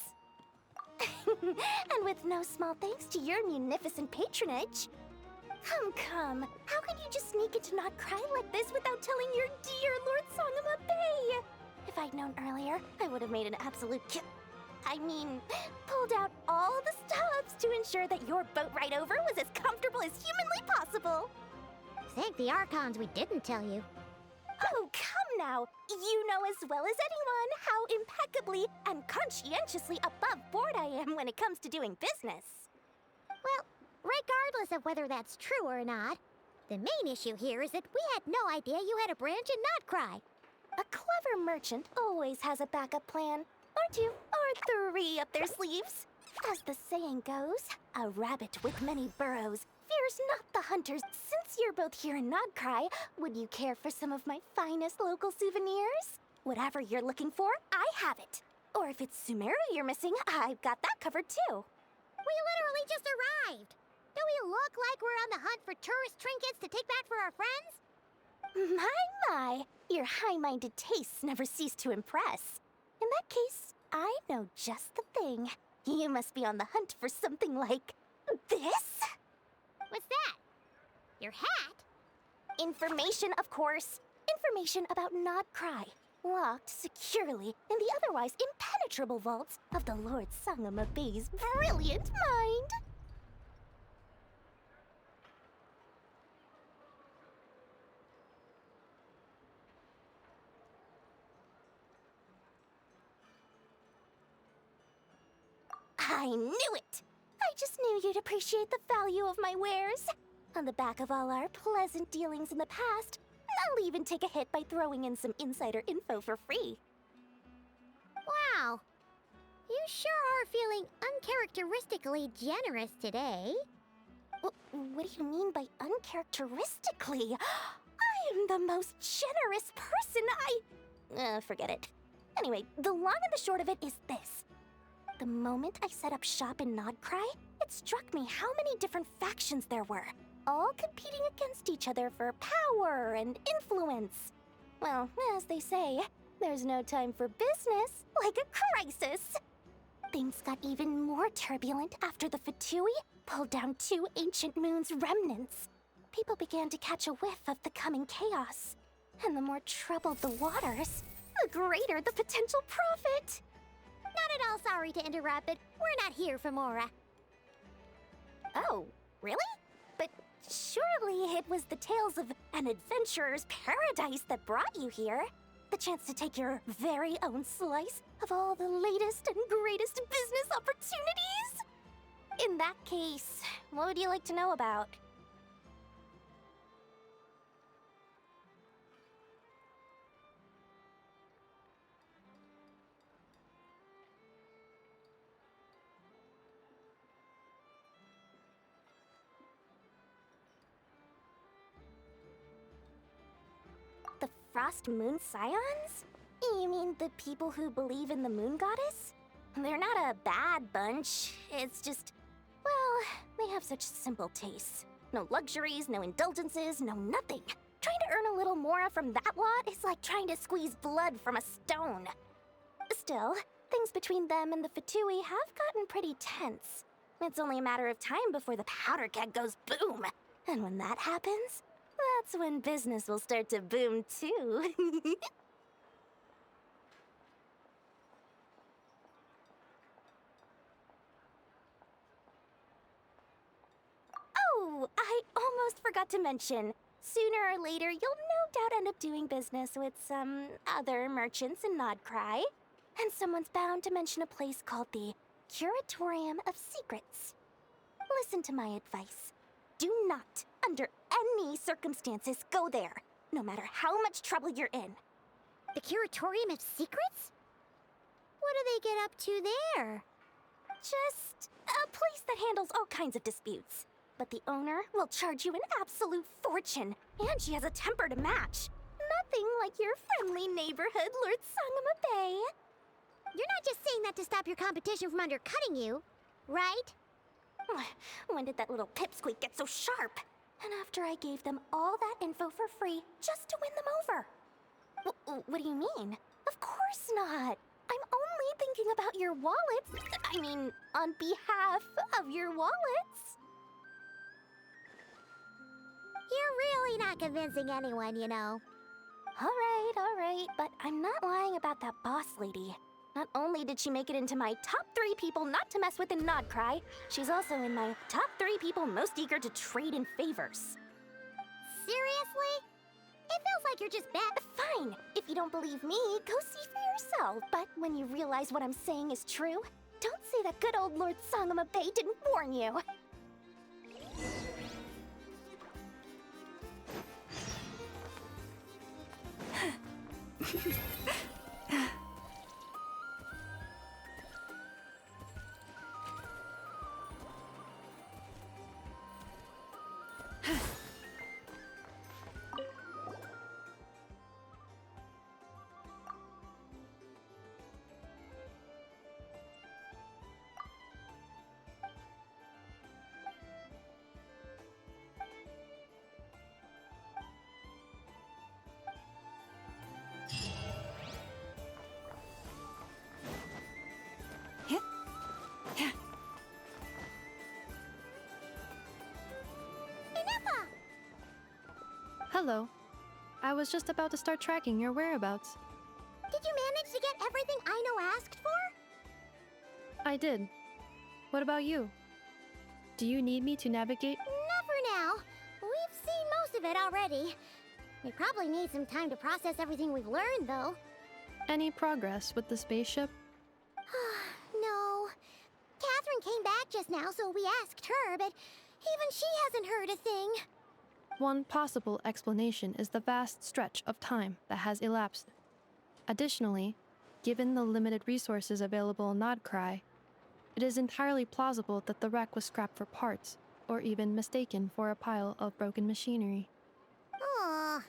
And with no small thanks to your munificent patronage. Come. How could you just sneak into Nod Cry like this without telling your dear Lord Sangama Bay? If I'd known earlier, I would have made an absolute pulled out all the stops to ensure that your boat ride over was as comfortable as humanly possible. Thank the Archons we didn't tell you. Oh, come now. You know as well as anyone how impeccably and conscientiously above board I am when it comes to doing business. Well, regardless of whether that's true or not, the main issue here is that we had no idea you had a branch in Nod Cry. A clever merchant always has a backup plan, or two, or three up their sleeves. As the saying goes, a rabbit with many burrows fears not the hunters. Since you're both here in Nod Cry, would you care for some of my finest local souvenirs? Whatever you're looking for, I have it. Or if it's Sumeru you're missing, I've got that covered too. We literally just arrived. Do we look like we're on the hunt for tourist trinkets to take back for our friends? My, your high-minded tastes never cease to impress. In that case, I know just the thing. You must be on the hunt for something like this? What's that? Your hat? Information, of course. Information about Nod Cry, locked securely in the otherwise impenetrable vaults of the Lord Sangama Bay's brilliant mind. I knew it! I just knew you'd appreciate the value of my wares. On the back of all our pleasant dealings in the past, I'll even take a hit by throwing in some insider info for free. Wow. You sure are feeling uncharacteristically generous today. What do you mean by uncharacteristically? I am the most generous person forget it. Anyway, the long and the short of it is this. The moment I set up shop in Nod Cry, it struck me how many different factions there were, all competing against each other for power and influence. Well, as they say, there's no time for business like a crisis. Things got even more turbulent after the Fatui pulled down 2 ancient moons' remnants. People began to catch a whiff of the coming chaos. And the more troubled the waters, the greater the potential profit. Not at all sorry to interrupt, but we're not here for Mora. Oh, really? But surely it was the tales of an adventurer's paradise that brought you here. The chance to take your very own slice of all the latest and greatest business opportunities? In that case, what would you like to know about? The Frost Moon Scions? You mean the people who believe in the Moon Goddess? They're not a bad bunch. It's just, well, they have such simple tastes. No luxuries, no indulgences, no nothing. Trying to earn a little Mora from that lot is like trying to squeeze blood from a stone. Still, things between them and the Fatui have gotten pretty tense. It's only a matter of time before the powder keg goes boom. And when that happens, that's when business will start to boom too. Oh, I almost forgot to mention. Sooner or later, you'll no doubt end up doing business with some other merchants in Nodcry. And someone's bound to mention a place called the Curatorium of Secrets. Listen to my advice. Do not, under any circumstances, go there, no matter how much trouble you're in. The Curatorium of Secrets? What do they get up to there? Just a place that handles all kinds of disputes. But the owner will charge you an absolute fortune, and she has a temper to match. Nothing like your friendly neighborhood, Lord Sangama Bay. You're not just saying that to stop your competition from undercutting you, right? When did that little pipsqueak get so sharp? And after I gave them all that info for free just to win them over. What do you mean? Of course not. I'm only thinking about your wallets. I mean, on behalf of your wallets. You're really not convincing anyone, you know. All right, but I'm not lying about that boss lady. Not only did she make it into my top 3 people not to mess with in Nodcry, she's also in my top 3 people most eager to trade in favors. Seriously? It feels like you're just Fine. If you don't believe me, go see for yourself. But when you realize what I'm saying is true, don't say that good old Lord Sangama Bay didn't warn you. Hello. I was just about to start tracking your whereabouts. Did you manage to get everything Aino asked for? I did. What about you? Do you need me to navigate? Not for now. We've seen most of it already. We probably need some time to process everything we've learned, though. Any progress with the spaceship? No. Catherine came back just now, so we asked her, but even she hasn't heard a thing. One possible explanation is the vast stretch of time that has elapsed. Additionally, given the limited resources available in Nodcry, it is entirely plausible that the wreck was scrapped for parts, or even mistaken for a pile of broken machinery. Aww.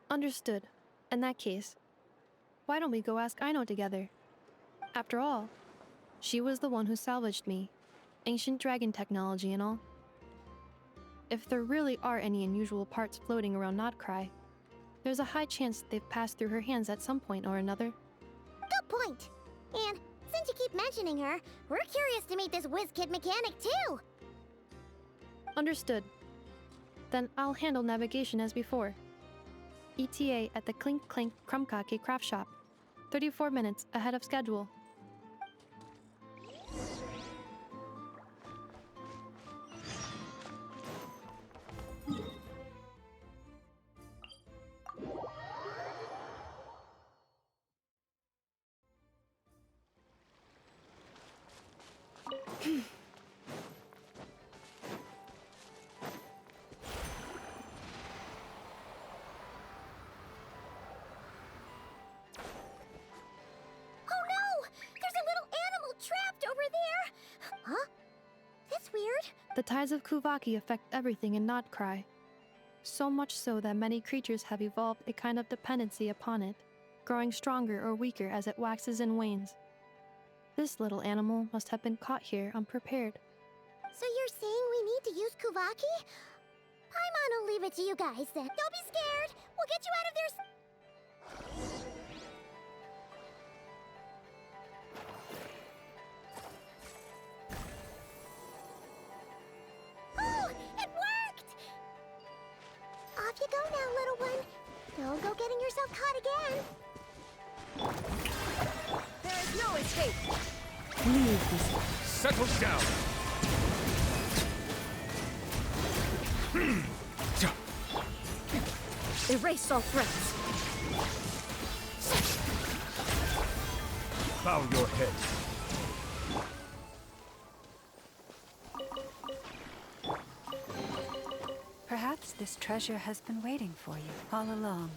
Understood. In that case, why don't we go ask Aino together? After all, she was the one who salvaged me. Ancient dragon technology and all. If there really are any unusual parts floating around Notcry, there's a high chance they've passed through her hands at some point or another. Good point. And since you keep mentioning her, we're curious to meet this whiz-kid mechanic too. Understood. Then I'll handle navigation as before. ETA at the Clink Clank Krumkake craft shop. 34 minutes ahead of schedule. The tides of Kuvaki affect everything in Notcry. So much so that many creatures have evolved a kind of dependency upon it, growing stronger or weaker as it waxes and wanes. This little animal must have been caught here unprepared. So you're saying we need to use Kuvaki? Paimon will leave it to you guys then. Don't be scared. We'll get you out of there. Oh, it worked! Off you go now, little one. Don't go getting yourself caught again. There is no escape. Leave this. Settle down. Erase all threats. Bow your head. Perhaps this treasure has been waiting for you all along.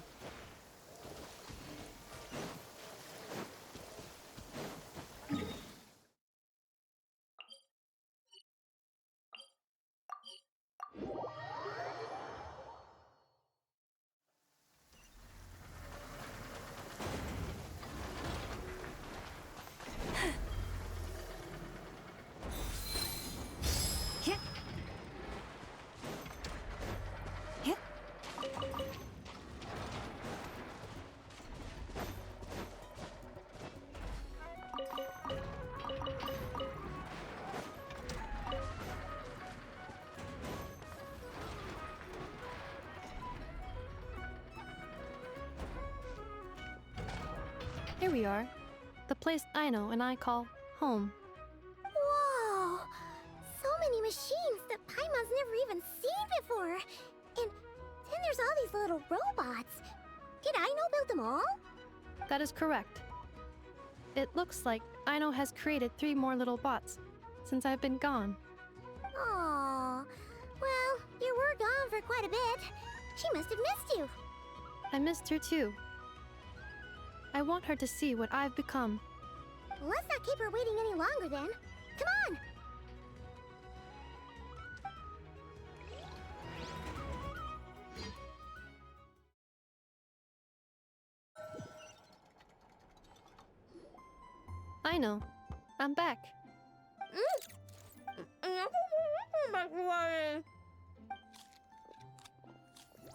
Here we are. The place Aino and I call home. Whoa! So many machines that Paimon's never even seen before. And then there's all these little robots. Did Aino build them all? That is correct. It looks like Aino has created 3 more little bots since I've been gone. Aww. Well, you were gone for quite a bit. She must have missed you. I missed her too. I want her to see what I've become. Let's not keep her waiting any longer then. Come on! Aino, I'm back.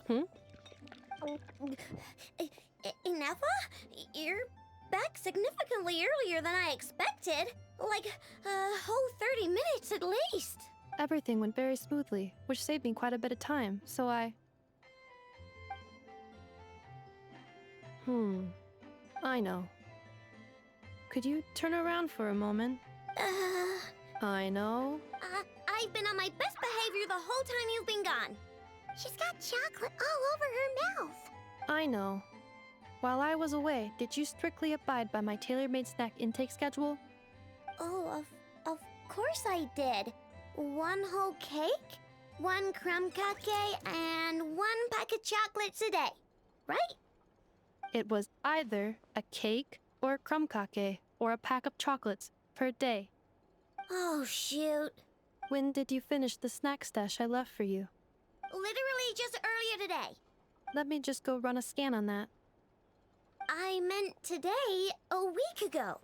Hmm? Ineffa? You're back significantly earlier than I expected. Like, a whole 30 minutes at least. Everything went very smoothly, which saved me quite a bit of time, so I know. Could you turn around for a moment? I know. I've been on my best behavior the whole time you've been gone. She's got chocolate all over her mouth. I know. While I was away, did you strictly abide by my tailor-made snack intake schedule? Oh, of course I did. 1 whole cake, 1 krumkake, and 1 pack of chocolates a day, right? It was either a cake or a krumkake or a pack of chocolates per day. Oh, shoot. When did you finish the snack stash I left for you? Literally just earlier today. Let me just go run a scan on that. I meant today, a week ago.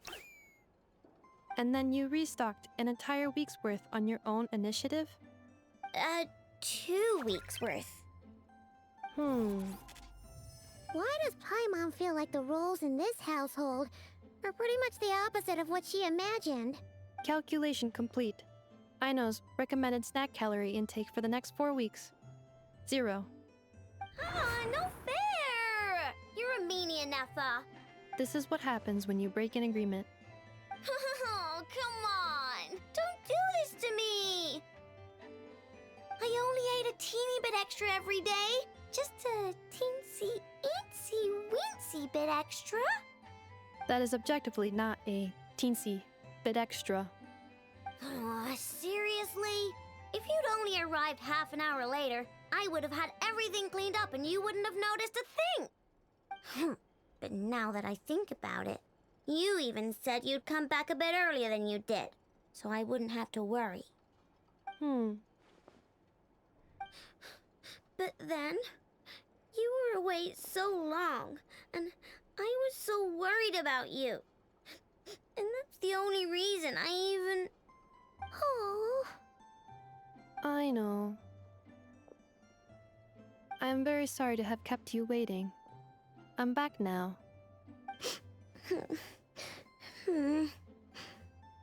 And then you restocked an entire week's worth on your own initiative? 2 weeks worth. Why does Paimon feel like the roles in this household are pretty much the opposite of what she imagined? Calculation complete. Aino's recommended snack calorie intake for the next 4 weeks. 0. Ah, no fair! You're a meanie, Nefa. This is what happens when you break an agreement. Oh, come on! Don't do this to me! I only ate a teeny bit extra every day. Just a teensy, eensy, weensy bit extra. That is objectively not a teensy bit extra. Oh, seriously? If you'd only arrived half an hour later, I would have had everything cleaned up and you wouldn't have noticed a thing. But now that I think about it, you even said you'd come back a bit earlier than you did, so I wouldn't have to worry. But then, you were away so long, and I was so worried about you. And that's the only reason I even... Oh. I know. I am very sorry to have kept you waiting. I'm back now.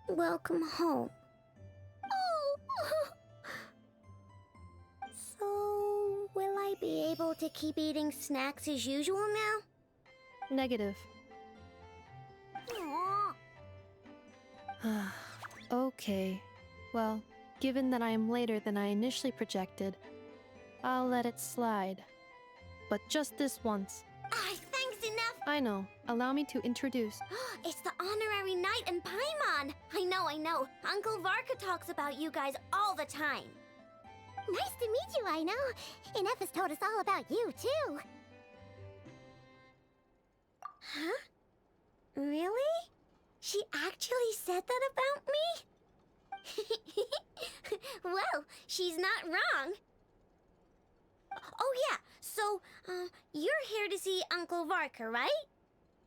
Welcome home. Oh. So, will I be able to keep eating snacks as usual now? Negative. Aww. Okay. Well, given that I am later than I initially projected, I'll let it slide. But just this once. Thanks enough. I know. Allow me to introduce. It's the honorary knight and Paimon. I know. Uncle Varka talks about you guys all the time. Nice to meet you, Aino. Inef told us all about you, too. Huh? Really? She actually said that about me? Well, she's not wrong. Oh yeah, so, you're here to see Uncle Varka, right?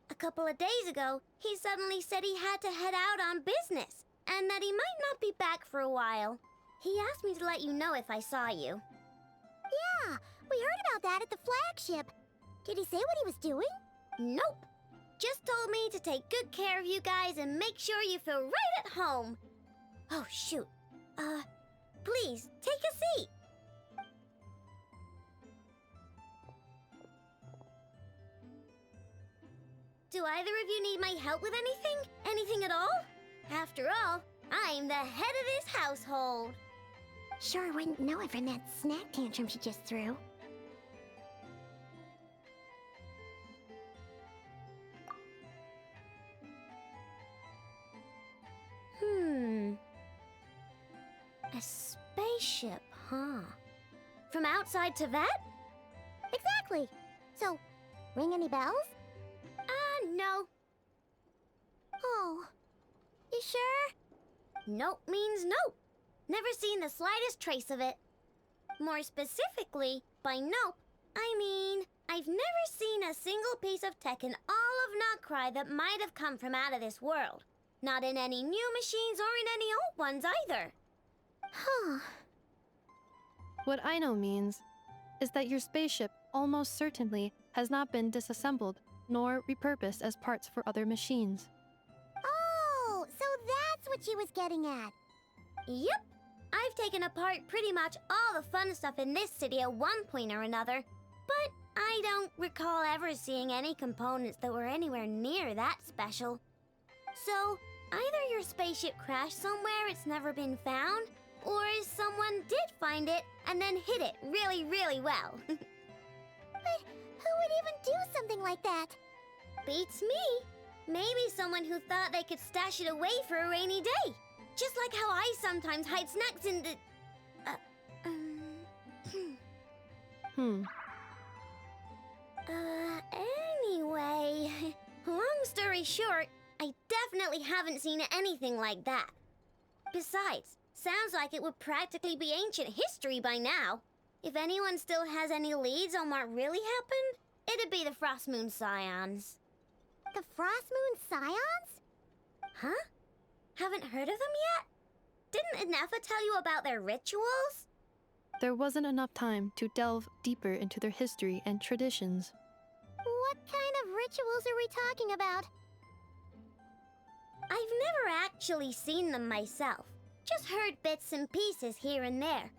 A couple of days ago, he suddenly said he had to head out on business, and that he might not be back for a while. He asked me to let you know if I saw you. Yeah, we heard about that at the flagship. Did he say what he was doing? Nope. Just told me to take good care of you guys and make sure you feel right at home. Oh, shoot. Please, take a seat. Do either of you need my help with anything? Anything at all? After all, I'm the head of this household. Sure wouldn't know it from that snack tantrum she just threw. A spaceship, huh? From outside Teyvat? Exactly. So, ring any bells? No. Oh. You sure? Nope means nope. Never seen the slightest trace of it. More specifically, by nope, I mean, I've never seen a single piece of tech in all of Notcry that might have come from out of this world. Not in any new machines or in any old ones either. Huh. What Aino means is that your spaceship almost certainly has not been disassembled nor repurposed as parts for other machines. Oh, so that's what she was getting at. Yep. I've taken apart pretty much all the fun stuff in this city at one point or another, but I don't recall ever seeing any components that were anywhere near that special. So, either your spaceship crashed somewhere it's never been found, or someone did find it and then hid it really, really well. But who would even do something like that? Beats me. Maybe someone who thought they could stash it away for a rainy day. Just like how I sometimes hide snacks in the... Anyway, long story short, I definitely haven't seen anything like that. Besides, sounds like it would practically be ancient history by now. If anyone still has any leads on what really happened, it'd be the Frost Moon Scions. The Frost Moon Scions? Huh? Haven't heard of them yet? Didn't Inefa tell you about their rituals? There wasn't enough time to delve deeper into their history and traditions. What kind of rituals are we talking about? I've never actually seen them myself, just heard bits and pieces here and there.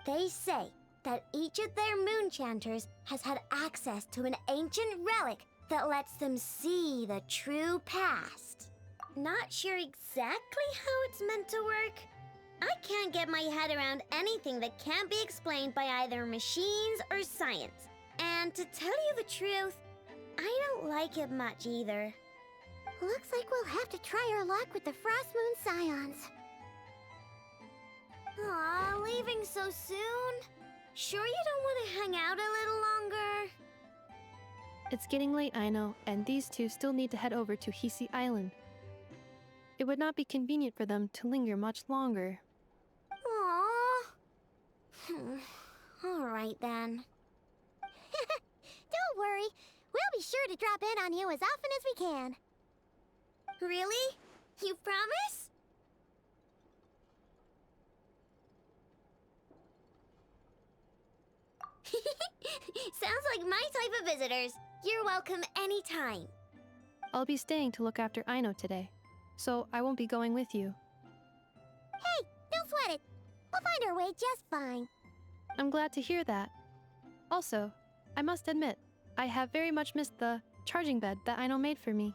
They say that each of their moonchanters has had access to an ancient relic that lets them see the true past. Not sure exactly how it's meant to work. I can't get my head around anything that can't be explained by either machines or science. And to tell you the truth, I don't like it much either. Looks like we'll have to try our luck with the Frost Moon Scions. Aw, leaving so soon? Sure you don't want to hang out a little longer? It's getting late, I know, and these two still need to head over to Hisi Island. It would not be convenient for them to linger much longer. Aww. All right then. Don't worry. We'll be sure to drop in on you as often as we can. Really? You promise? Sounds like my type of visitors. You're welcome anytime. I'll be staying to look after Aino today, so I won't be going with you. Hey, don't sweat it. We'll find our way just fine. I'm glad to hear that. Also, I must admit, I have very much missed the charging bed that Aino made for me.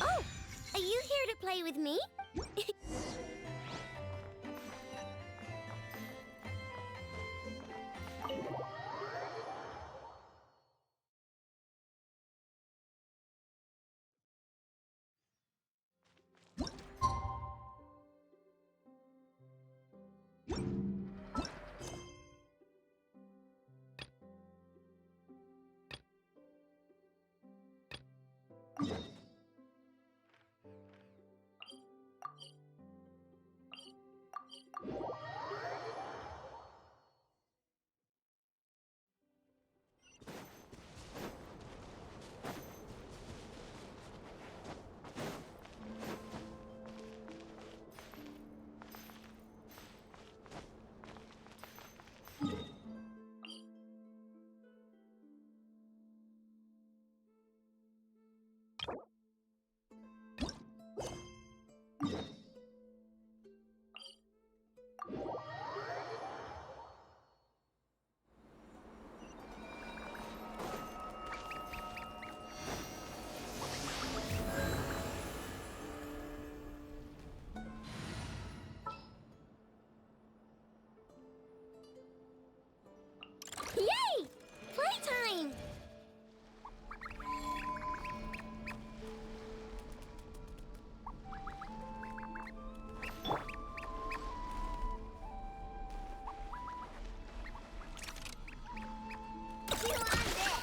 Oh, are you here to play with me? Yay! Playtime! You on this?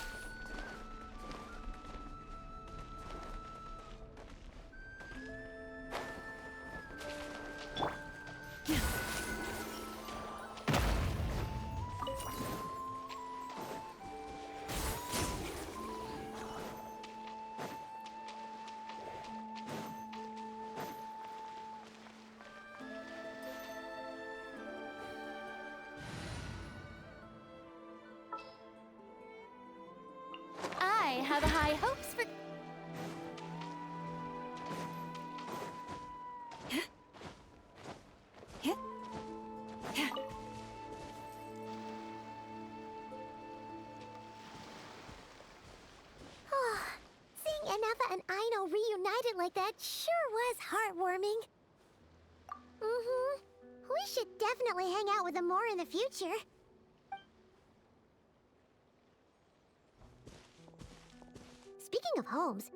I have high hopes for... Seeing Inefa and Aino reunited like that sure was heartwarming. We should definitely hang out with them more in the future. Speaking of homes,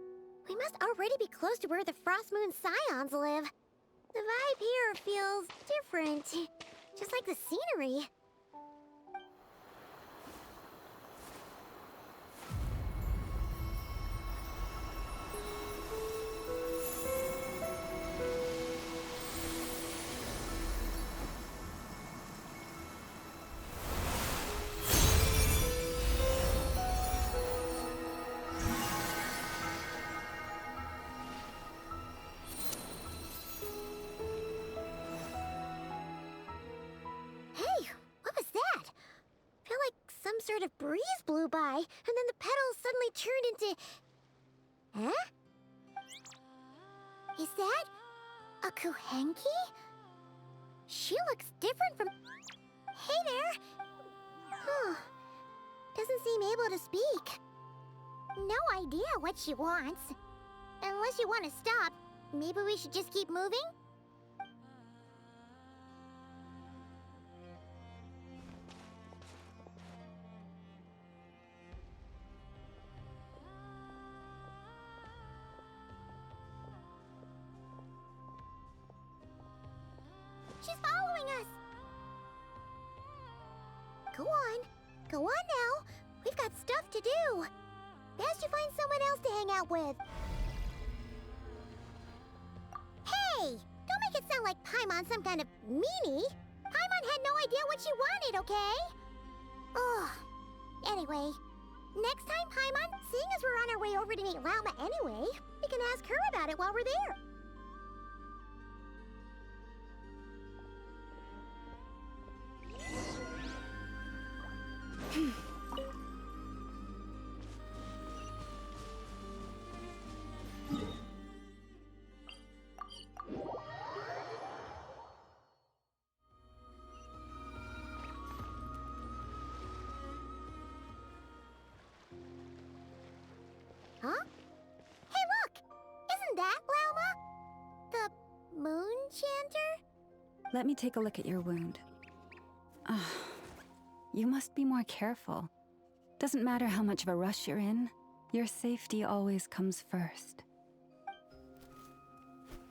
we must already be close to where the Frost Moon Scions live. The vibe here feels different, just like the scenery. sort of breeze blew by, and then the petals suddenly turned into... Huh? Is that a Kuhenki? She looks different from... Hey there! Huh. Doesn't seem able to speak. No idea what she wants. Unless you want to stop, maybe we should just keep moving? She's following us! Go on. Go on now. We've got stuff to do. Best you find someone else to hang out with. Hey! Don't make it sound like Paimon's some kind of meanie. Paimon had no idea what she wanted, okay? Ugh. Anyway, next time, Paimon, seeing as we're on our way over to meet Lauma anyway, we can ask her about it while we're there. Huh? Hey, look! Isn't that Lauma? The moon chanter? Let me take a look at your wound. You must be more careful. Doesn't matter how much of a rush you're in, your safety always comes first.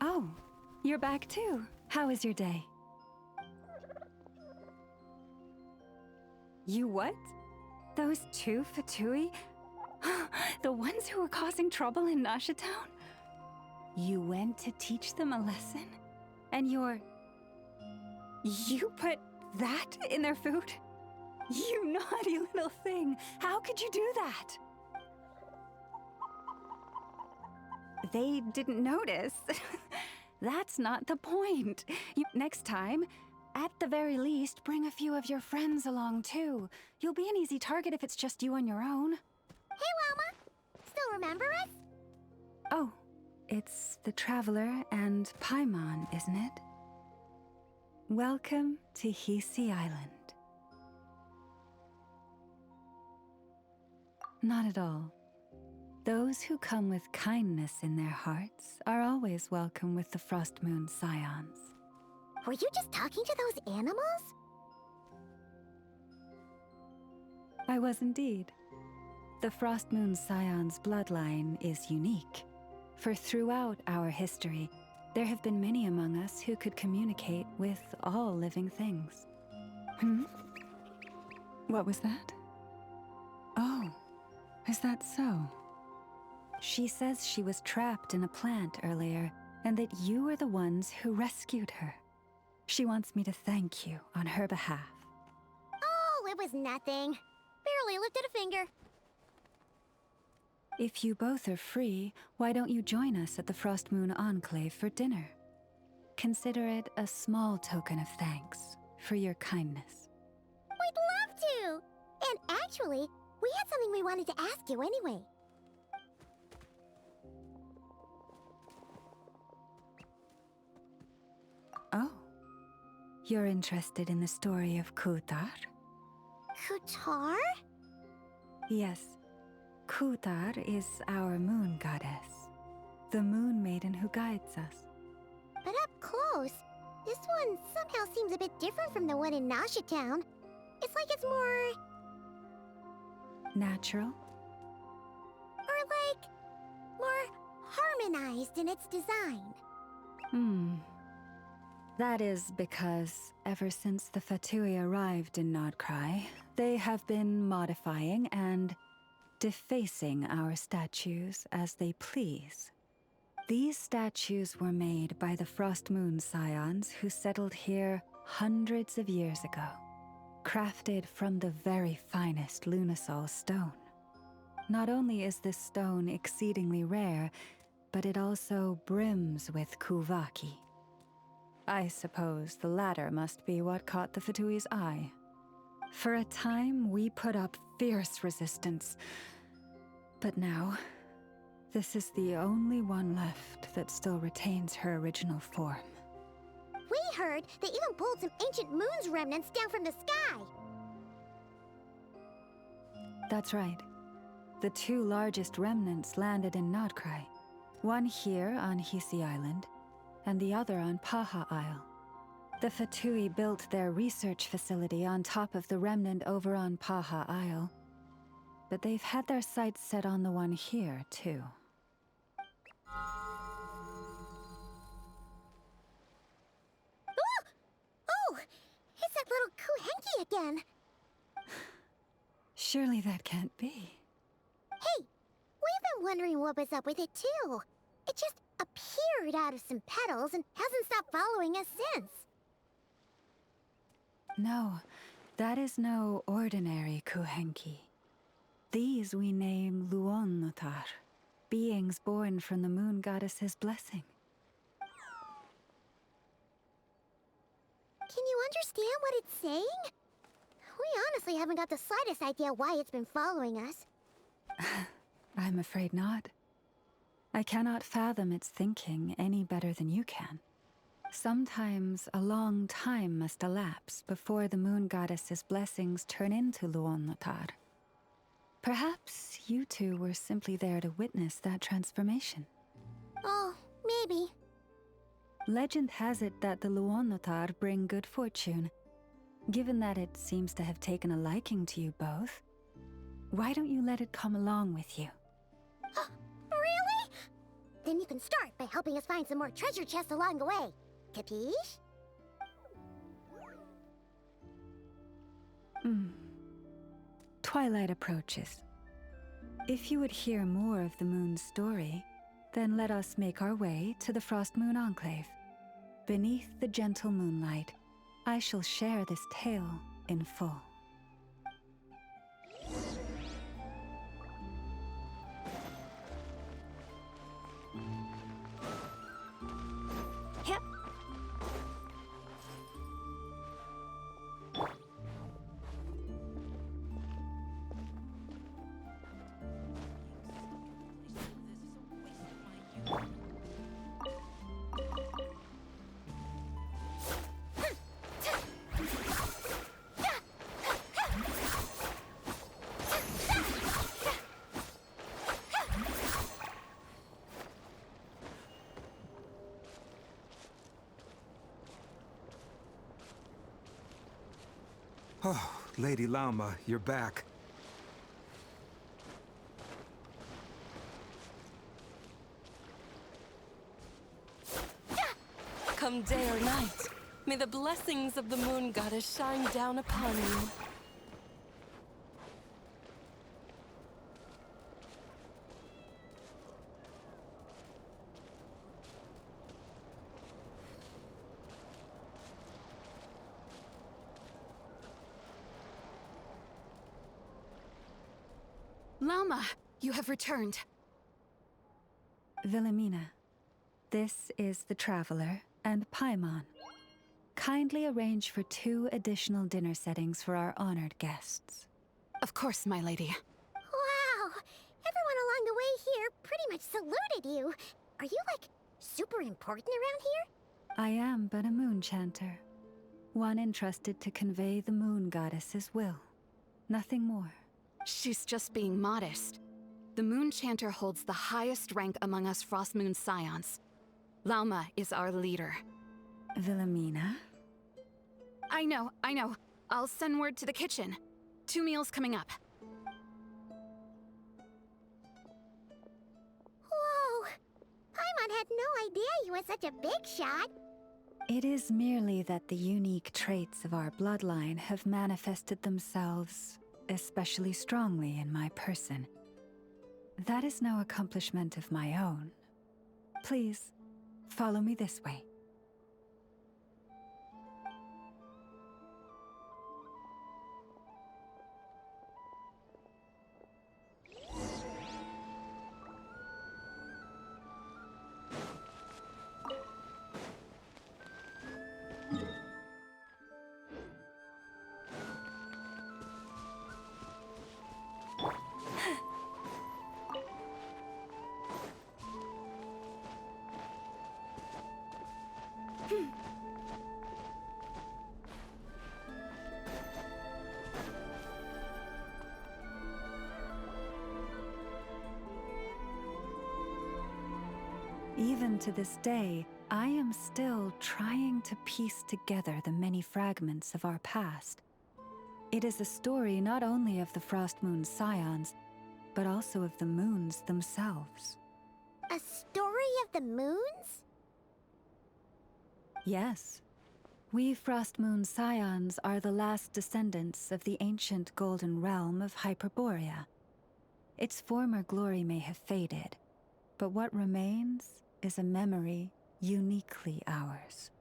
Oh, you're back too. How was your day? You what? Those two Fatui? The ones who were causing trouble in Nasha Town? You went to teach them a lesson? And you put that in their food? You naughty little thing! How could you do that? They didn't notice. That's not the point. Next time, at the very least, bring a few of your friends along too. You'll be an easy target if it's just you on your own. Hey, Lauma! Still remember us? Oh, it's the Traveler and Paimon, isn't it? Welcome to Hisi Island. Not at all. Those who come with kindness in their hearts are always welcome with the Frost Moon Scions. Were you just talking to those animals? I was indeed. The Frost Moon Scion's bloodline is unique, for throughout our history, there have been many among us who could communicate with all living things. What was that? Oh, is that so? She says she was trapped in a plant earlier, and that you were the ones who rescued her. She wants me to thank you on her behalf. Oh, it was nothing. Barely lifted a finger. If you both are free, why don't you join us at the Frost Moon Enclave for dinner? Consider it a small token of thanks for your kindness. We'd love to! And actually, we had something we wanted to ask you anyway. Oh. You're interested in the story of Kutar? Kutar? Yes. Kutar is our moon goddess. The moon maiden who guides us. But up close, this one somehow seems a bit different from the one in Nasha Town. It's like it's more... natural? Or like... more harmonized in its design. That is because ever since the Fatui arrived in Nodcry, they have been modifying and defacing our statues as they please. These statues were made by the Frost Moon Scions who settled here hundreds of years ago, crafted from the very finest Lunasol stone. Not only is this stone exceedingly rare, but it also brims with Kuvaki. I suppose the latter must be what caught the Fatui's eye. For a time, we put up fierce resistance. But now, this is the only one left that still retains her original form. We heard they even pulled some ancient moon's remnants down from the sky. That's right. The two largest remnants landed in Nodcry. One here on Hisi Island, and the other on Paha Isle. The Fatui built their research facility on top of the remnant over on Paha Isle. But they've had their sights set on the one here, too. Oh! It's that little Kuhenki again! Surely that can't be. Hey! We've been wondering what was up with it, too. It just appeared out of some petals and hasn't stopped following us since. No, that is no ordinary Kuhenki. These we name Luonnotar, beings born from the moon goddess's blessing. Can you understand what it's saying? We honestly haven't got the slightest idea why it's been following us. I'm afraid not. I cannot fathom its thinking any better than you can. Sometimes a long time must elapse before the moon goddess's blessings turn into Luonnotar. Perhaps you two were simply there to witness that transformation. Oh, maybe. Legend has it that the Luonnotar bring good fortune. Given that it seems to have taken a liking to you both, why don't you let it come along with you? Really? Then you can start by helping us find some more treasure chests along the way. Capiche? Twilight approaches. If you would hear more of the moon's story, then let us make our way to the Frost Moon Enclave. Beneath the gentle moonlight, I shall share this tale in full. Yep. Oh, Lady Lauma, you're back. Come day or night, may the blessings of the moon goddess shine down upon you. Lauma, you have returned. Wilhelmina, this is the Traveler and Paimon. Kindly arrange for 2 additional dinner settings for our honored guests. Of course, my lady. Wow! Everyone along the way here pretty much saluted you. Are you, like, super important around here? I am but a moon chanter, one entrusted to convey the moon goddess's will. Nothing more. She's just being modest. The Moon Chanter holds the highest rank among us Frost Moon Scions. Lauma is our leader. Wilhelmina? I know. I'll send word to the kitchen. 2 meals coming up. Whoa! Paimon had no idea you were such a big shot. It is merely that the unique traits of our bloodline have manifested themselves especially strongly in my person. That is no accomplishment of my own. Please, follow me this way. even to this day, I am still trying to piece together the many fragments of our past. It is a story not only of the Frost Moon Scions, but also of the moons themselves. A story of the moons? Yes. We Frost Moon Scions are the last descendants of the ancient golden realm of Hyperborea. Its former glory may have faded, but what remains is a memory uniquely ours.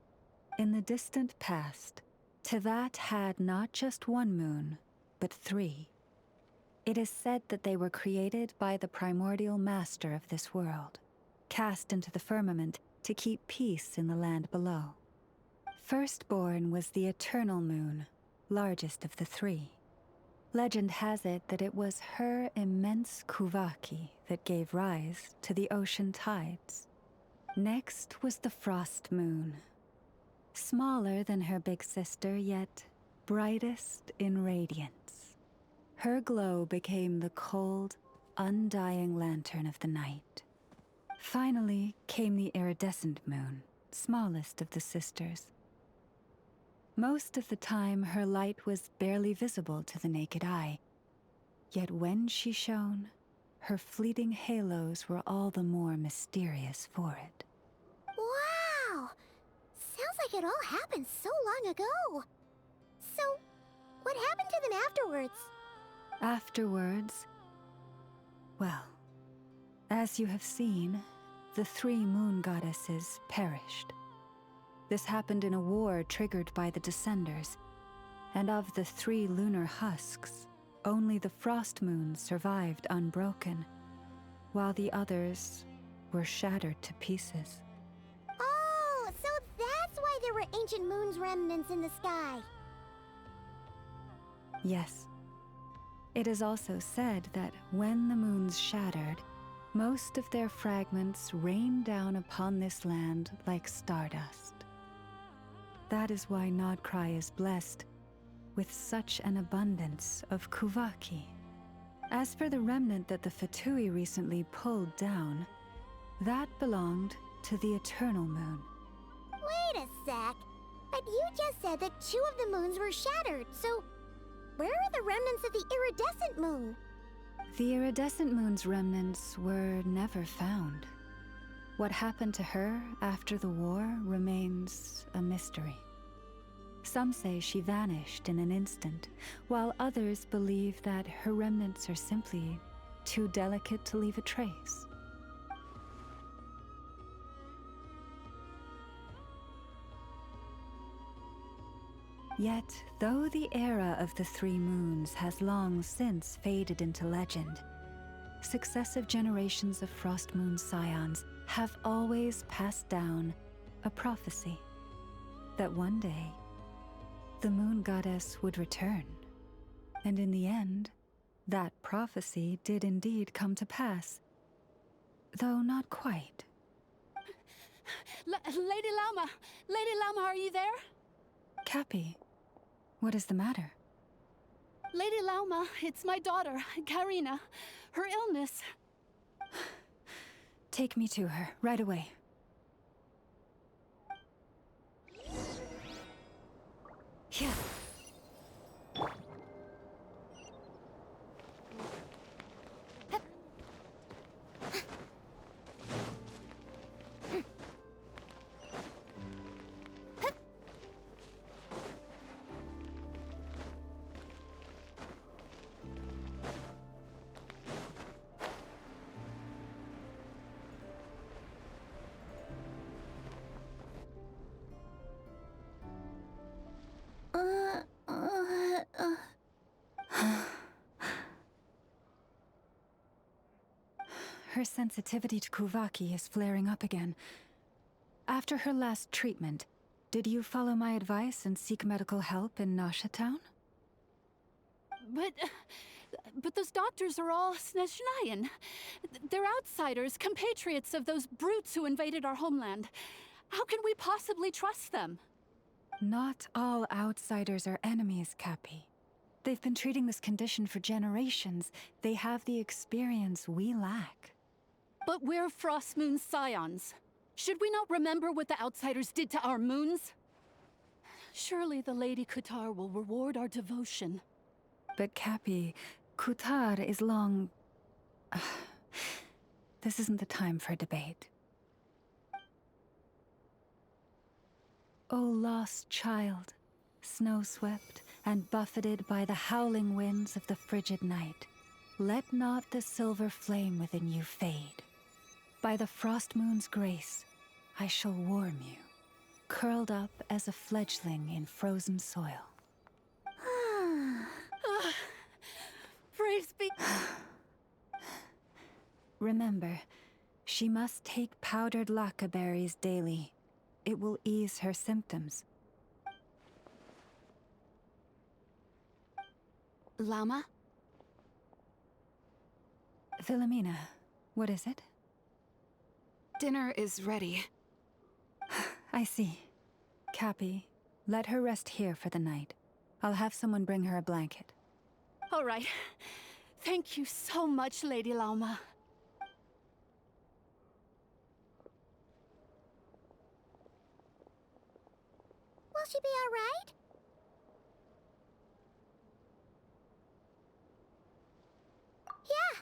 In the distant past, Teyvat had not just one moon, but 3. It is said that they were created by the primordial master of this world, cast into the firmament to keep peace in the land below. Firstborn was the Eternal Moon, largest of the 3. Legend has it that it was her immense Kuvaki that gave rise to the ocean tides. Next was the Frost Moon. Smaller than her big sister, yet brightest in radiance. Her glow became the cold, undying lantern of the night. Finally came the Iridescent Moon, smallest of the sisters. Most of the time, her light was barely visible to the naked eye. Yet when she shone, her fleeting halos were all the more mysterious for it. Wow! Sounds like it all happened so long ago. So, what happened to them afterwards? Afterwards, well, as you have seen, the 3 moon goddesses perished. This happened in a war triggered by the Descenders, and of the 3 lunar husks, only the Frost Moon survived unbroken, while the others were shattered to pieces. Oh, so that's why there were ancient moon's remnants in the sky. Yes. It is also said that when the moons shattered, most of their fragments rained down upon this land like stardust. That is why Nodcry is blessed with such an abundance of Kuvaki. As for the remnant that the Fatui recently pulled down, that belonged to the Eternal Moon. Wait a sec. But you just said that 2 of the moons were shattered, so where are the remnants of the Iridescent Moon? The Iridescent Moon's remnants were never found. What happened to her after the war remains a mystery. Some say she vanished in an instant, while others believe that her remnants are simply too delicate to leave a trace. Yet, though the era of the 3 moons has long since faded into legend, successive generations of Frost Moon Scions have always passed down a prophecy that one day the moon goddess would return. And in the end, that prophecy did indeed come to pass, though not quite. Lady Lauma! Lady Lauma, are you there? Cappy, what is the matter? Lady Lauma, it's my daughter, Karina. Her illness. Take me to her, right away. Here. Her sensitivity to Kuvaki is flaring up again. After her last treatment, did you follow my advice and seek medical help in Nasha Town? But those doctors are all Snezhnayan. They're outsiders, compatriots of those brutes who invaded our homeland. How can we possibly trust them? Not all outsiders are enemies, Cappy. They've been treating this condition for generations. They have the experience we lack. But we're Frost Moon Scions. Should we not remember what the outsiders did to our moons? Surely the Lady Kutar will reward our devotion. But Cappy, Kutar is long... This isn't the time for debate. O lost child, snow-swept and buffeted by the howling winds of the frigid night, let not the silver flame within you fade. By the frost moon's grace, I shall warm you, curled up as a fledgling in frozen soil. Praise be... Remember, she must take powdered lacca berries daily. It will ease her symptoms. Llama? Philomena, what is it? Dinner is ready. I see. Cappy, let her rest here for the night. I'll have someone bring her a blanket. All right. Thank you so much, Lady Llama. Will she be all right? Yeah.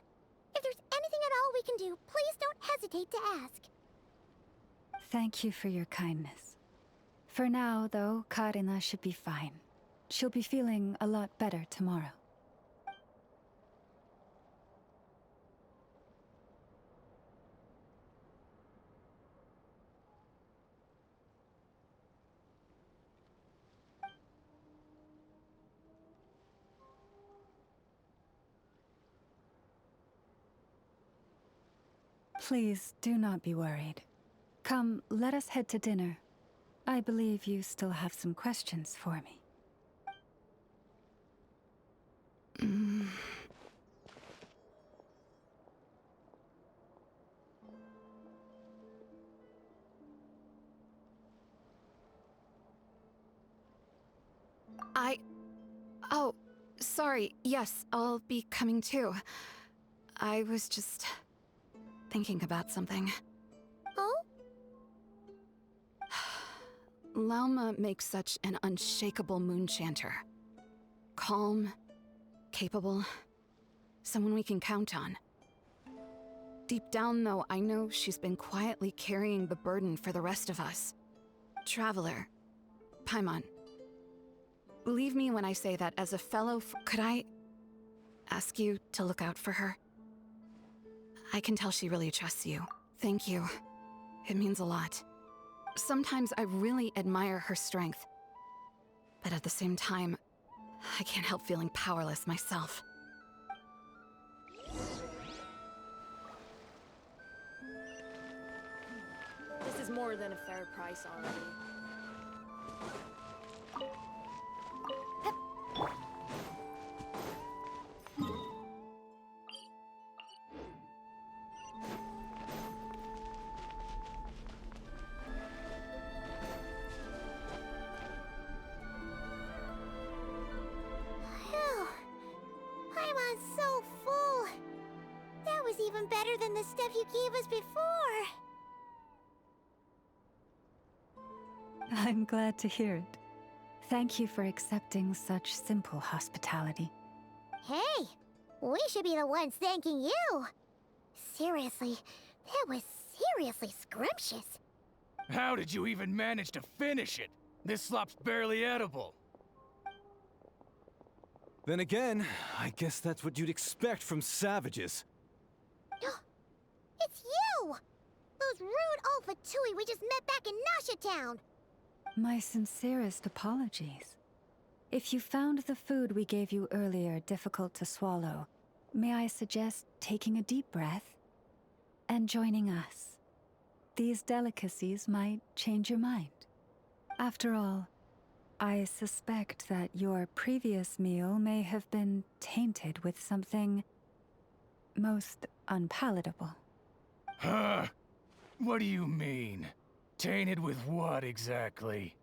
If there's anything at all we can do, please don't hesitate to ask. Thank you for your kindness. For now, though, Karina should be fine. She'll be feeling a lot better tomorrow. Please, do not be worried. Come, let us head to dinner. I believe you still have some questions for me. Oh, sorry. Yes, I'll be coming too. I was just thinking about something. Oh? Lauma makes such an unshakable moon chanter. Calm, capable, someone we can count on. Deep down, though, I know she's been quietly carrying the burden for the rest of us. Traveler, Paimon, believe me when I say that as a fellow, could I ask you to look out for her? I can tell she really trusts you. Thank you. It means a lot. Sometimes I really admire her strength. But at the same time, I can't help feeling powerless myself. This is more than a fair price already. Phew. Paimon's so full. That was even better than the stuff you gave us before. I'm glad to hear it. Thank you for accepting such simple hospitality. Hey, we should be the ones thanking you. Seriously, that was seriously scrumptious. How did you even manage to finish it? This slop's barely edible. Then again, I guess that's what you'd expect from savages. It's you! Those rude old Fatui we just met back in Nasha Town! My sincerest apologies. If you found the food we gave you earlier difficult to swallow, may I suggest taking a deep breath and joining us? These delicacies might change your mind. After all, I suspect that your previous meal may have been tainted with something most unpalatable. Huh? What do you mean? Tainted with what exactly?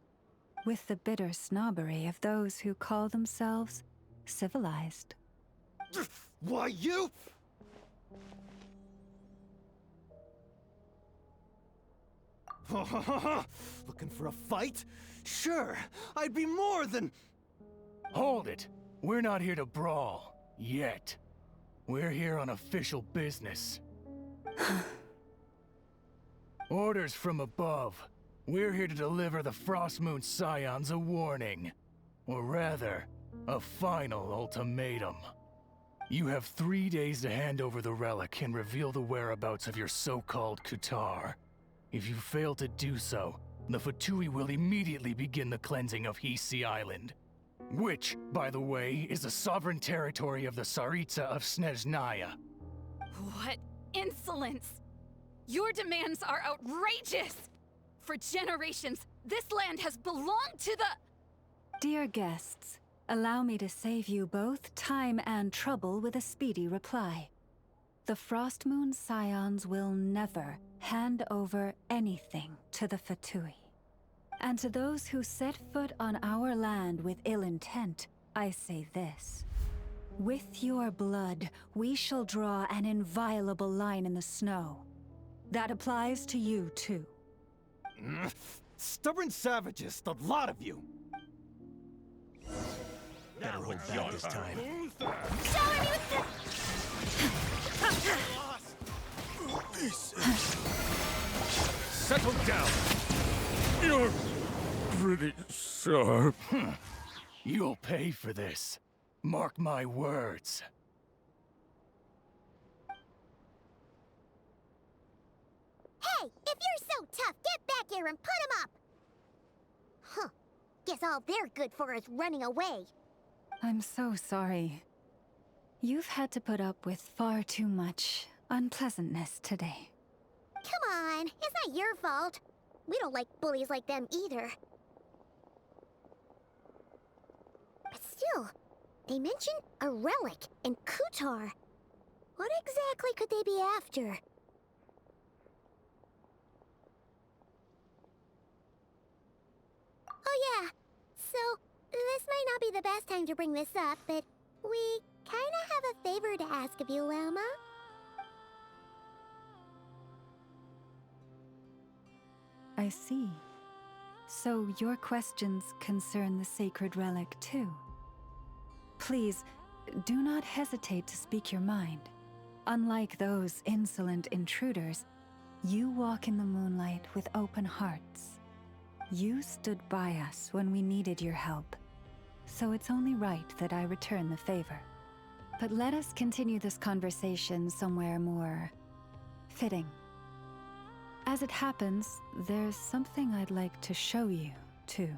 With the bitter snobbery of those who call themselves civilized. Why, you... Looking for a fight? Sure, I'd be more than... Hold it! We're not here to brawl. Yet. We're here on official business. Orders from above. We're here to deliver the Frostmoon Scions a warning. Or rather, a final ultimatum. You have 3 days to hand over the relic and reveal the whereabouts of your so-called Kutar. If you fail to do so, the Fatui will immediately begin the cleansing of Hisi Island. Which, by the way, is the sovereign territory of the Tsaritsa of Snezhnaya. What insolence! Your demands are outrageous! For generations, this land has belonged to the... Dear guests, allow me to save you both time and trouble with a speedy reply. The Frostmoon Scions will never hand over anything to the Fatui. And to those who set foot on our land with ill intent, I say this. With your blood, we shall draw an inviolable line in the snow. That applies to you, too. Stubborn savages, the lot of you! Better hold back this time. Settle down! You're pretty sharp. You'll pay for this. Mark my words. Hey, if you're so tough, get back here and put him up! Huh. Guess all they're good for is running away. I'm so sorry. You've had to put up with far too much unpleasantness today. Come on, it's not your fault. We don't like bullies like them either. But still, they mentioned a relic in Kutar. What exactly could they be after? Oh yeah, so this might not be the best time to bring this up, but we kinda have a favor to ask of you, Lama. I see. So your questions concern the sacred relic too. Please, do not hesitate to speak your mind. Unlike those insolent intruders, you walk in the moonlight with open hearts. You stood by us when we needed your help, so it's only right that I return the favor. But let us continue this conversation somewhere more fitting. As it happens, there's something I'd like to show you, too.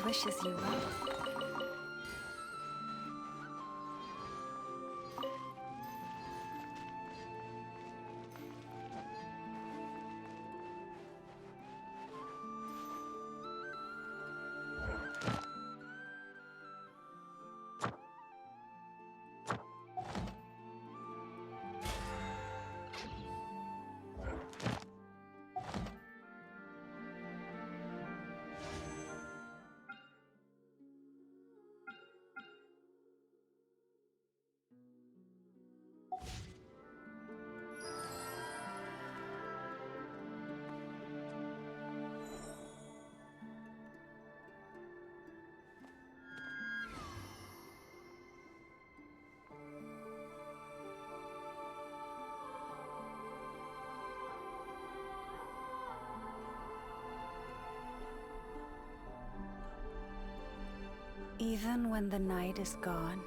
wishes you well. Even when the night is gone,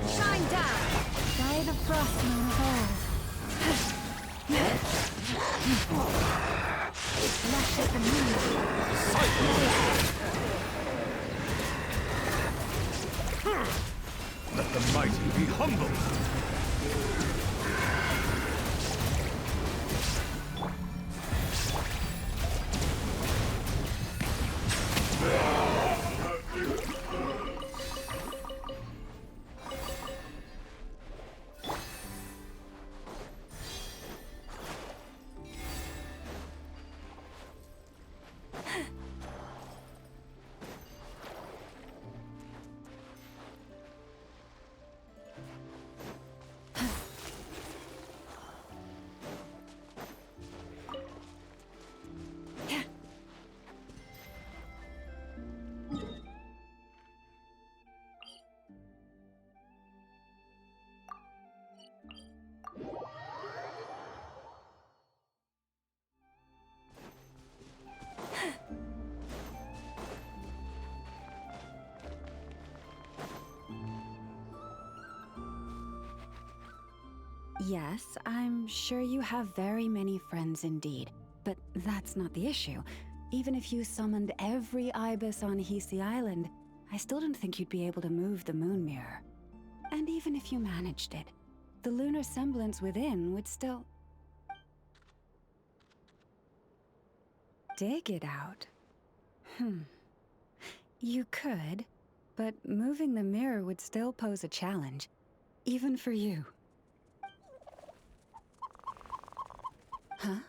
Shine down! By the frost moon of old. Flush at the moon. Let the mighty be humbled. Yes, I'm sure you have very many friends indeed, but that's not the issue. Even if you summoned every ibis on Hisi Island, I still don't think you'd be able to move the moon mirror. And even if you managed it, the lunar semblance within would still... dig it out. You could, but moving the mirror would still pose a challenge, even for you. Huh?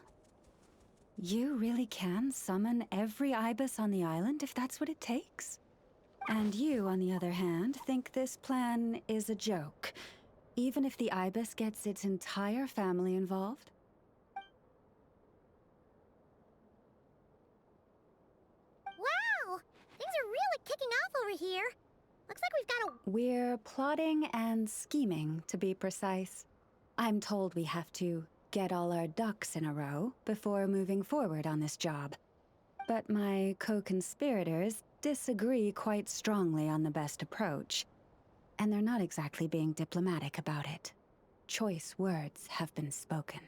You really can summon every ibis on the island if that's what it takes? And you, on the other hand, think this plan is a joke, even if the ibis gets its entire family involved? Wow! Things are really kicking off over here. Looks like we've got a... We're plotting and scheming, to be precise. I'm told we have to get all our ducks in a row before moving forward on this job. But my co-conspirators disagree quite strongly on the best approach, and they're not exactly being diplomatic about it. Choice words have been spoken.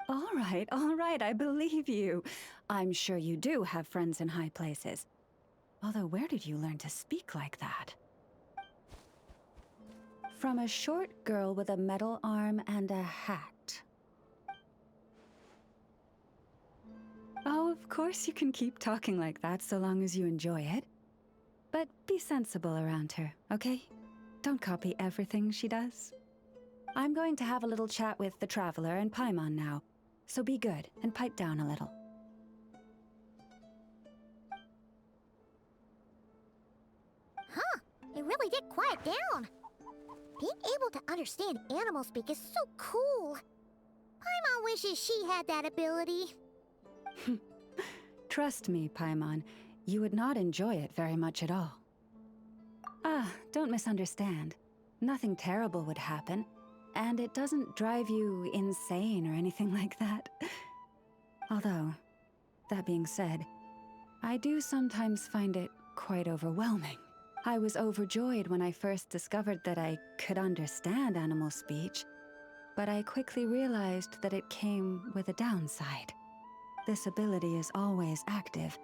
All right, I believe you. I'm sure you do have friends in high places. Although, where did you learn to speak like that? From a short girl with a metal arm and a hat. Oh, of course you can keep talking like that so long as you enjoy it. But be sensible around her, okay? Don't copy everything she does. I'm going to have a little chat with the Traveler and Paimon now, so be good and pipe down a little. Huh, it really did quiet down. Being able to understand animal speak is so cool. Paimon wishes she had that ability. Trust me, Paimon, you would not enjoy it very much at all. Ah, don't misunderstand. Nothing terrible would happen, and it doesn't drive you insane or anything like that. Although, that being said, I do sometimes find it quite overwhelming. I was overjoyed when I first discovered that I could understand animal speech, but I quickly realized that it came with a downside. This ability is always active,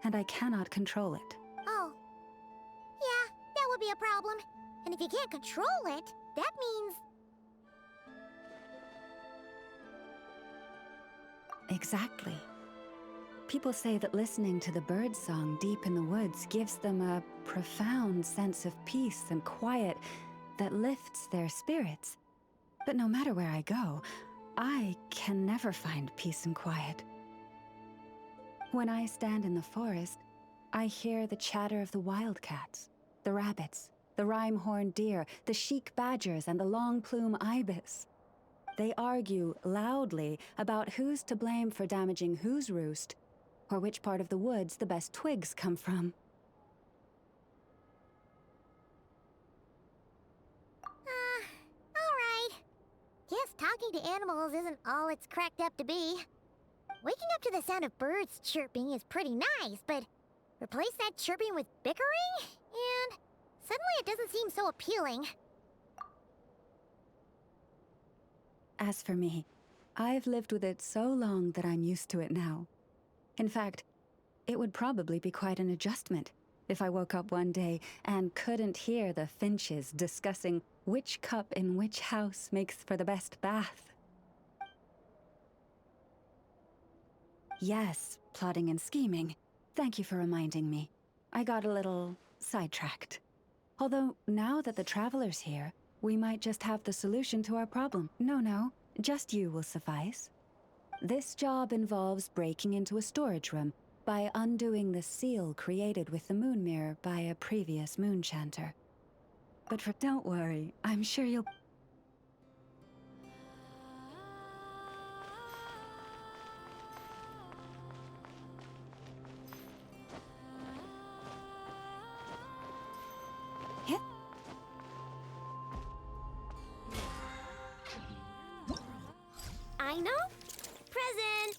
and I cannot control it. Oh. Yeah, that would be a problem. And if you can't control it, that means... Exactly. People say that listening to the bird song deep in the woods gives them a profound sense of peace and quiet that lifts their spirits. But no matter where I go, I can never find peace and quiet. When I stand in the forest, I hear the chatter of the wildcats, the rabbits, the rhyme-horned deer, the chic badgers, and the long-plume ibis. They argue loudly about who's to blame for damaging whose roost, or which part of the woods the best twigs come from. Alright. Guess talking to animals isn't all it's cracked up to be. Waking up to the sound of birds chirping is pretty nice, but replace that chirping with bickering, and suddenly it doesn't seem so appealing. As for me, I've lived with it so long that I'm used to it now. In fact, it would probably be quite an adjustment if I woke up one day and couldn't hear the finches discussing which cup in which house makes for the best bath. Yes, plotting and scheming. Thank you for reminding me. I got a little sidetracked. Although, now that the Traveler's here, we might just have the solution to our problem. No, just you will suffice. This job involves breaking into a storage room by undoing the seal created with the moon mirror by a previous moonchanter. But don't worry, I'm sure you'll... I know. Present.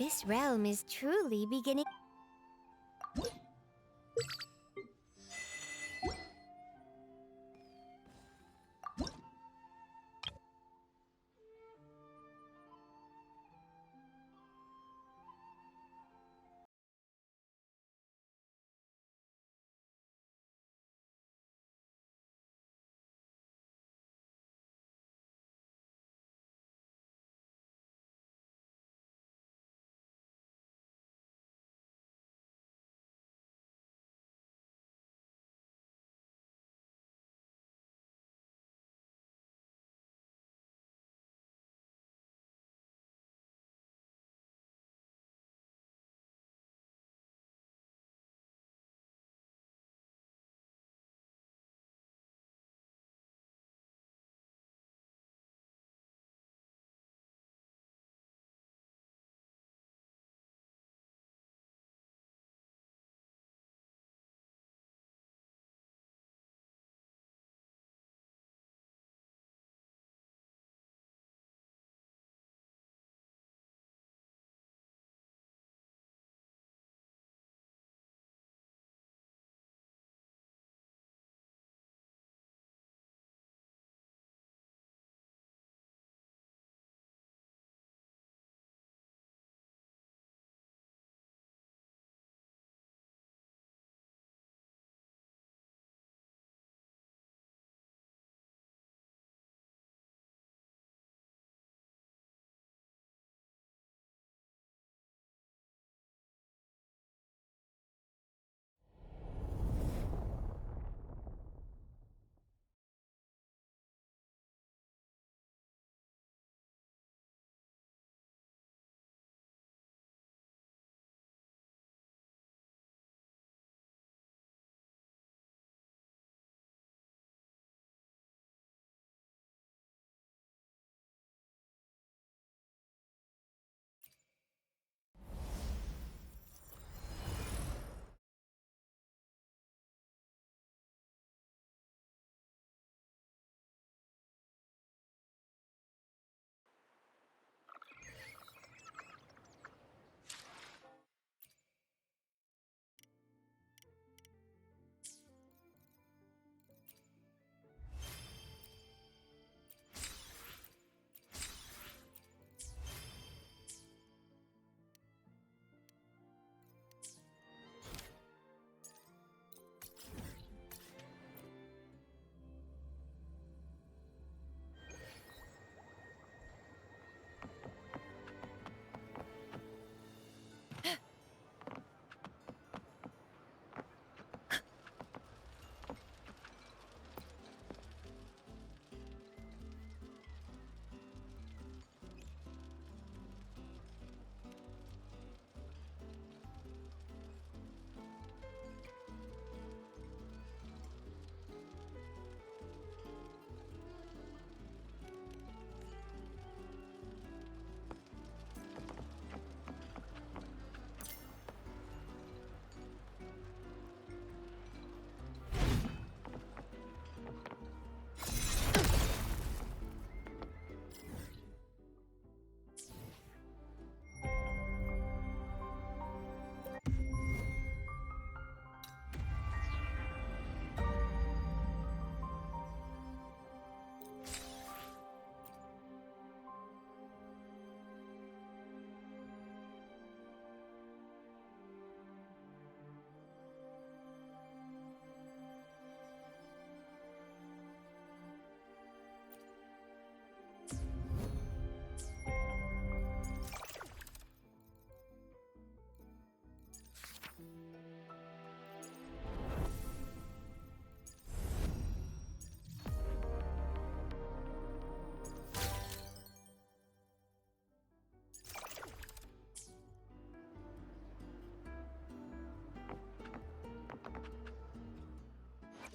This realm is truly beginning.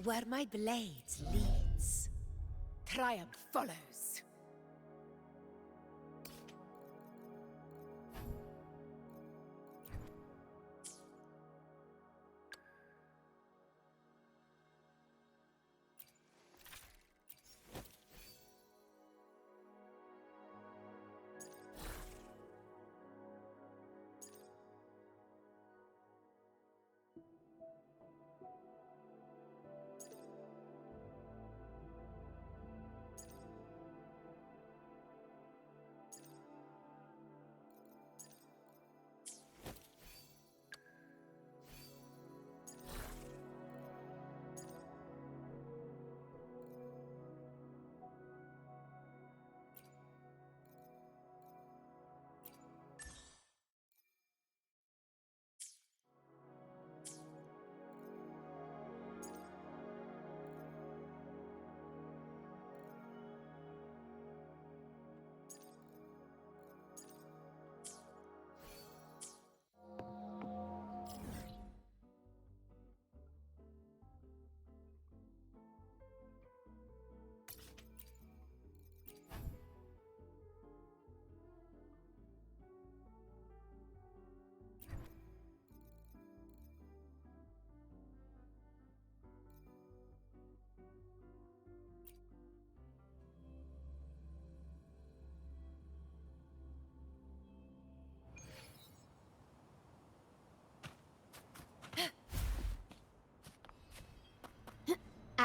Where my blade leads, triumph follows.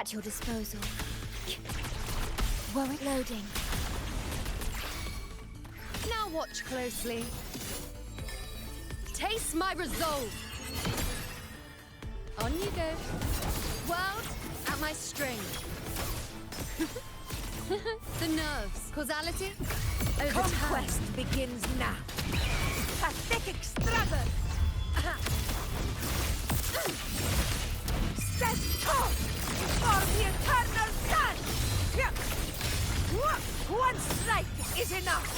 At your disposal. Warwick loading. Now watch closely. Taste my resolve. On you go. World at my string. The nerves. Causality? Conquest begins now. Pathetic struggle. Stand tall for the eternal sun. One strike is enough.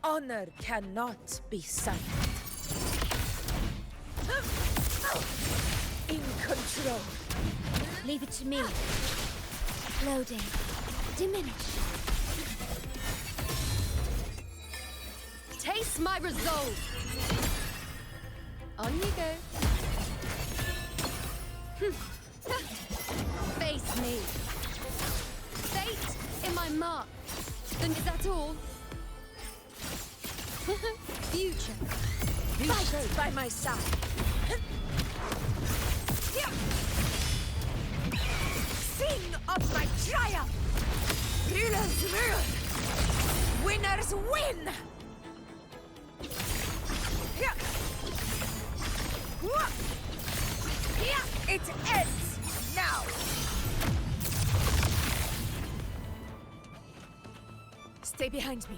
Honor cannot be silent. In control. Leave it to me. Loading. Diminish. Taste my resolve. On you go. Face me. Fate in my mark. Then is that all? Future. You stay by my side. Sing of my triumph! Rulers rule! Winners win! It ends now! Stay behind me.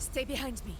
Stay behind me.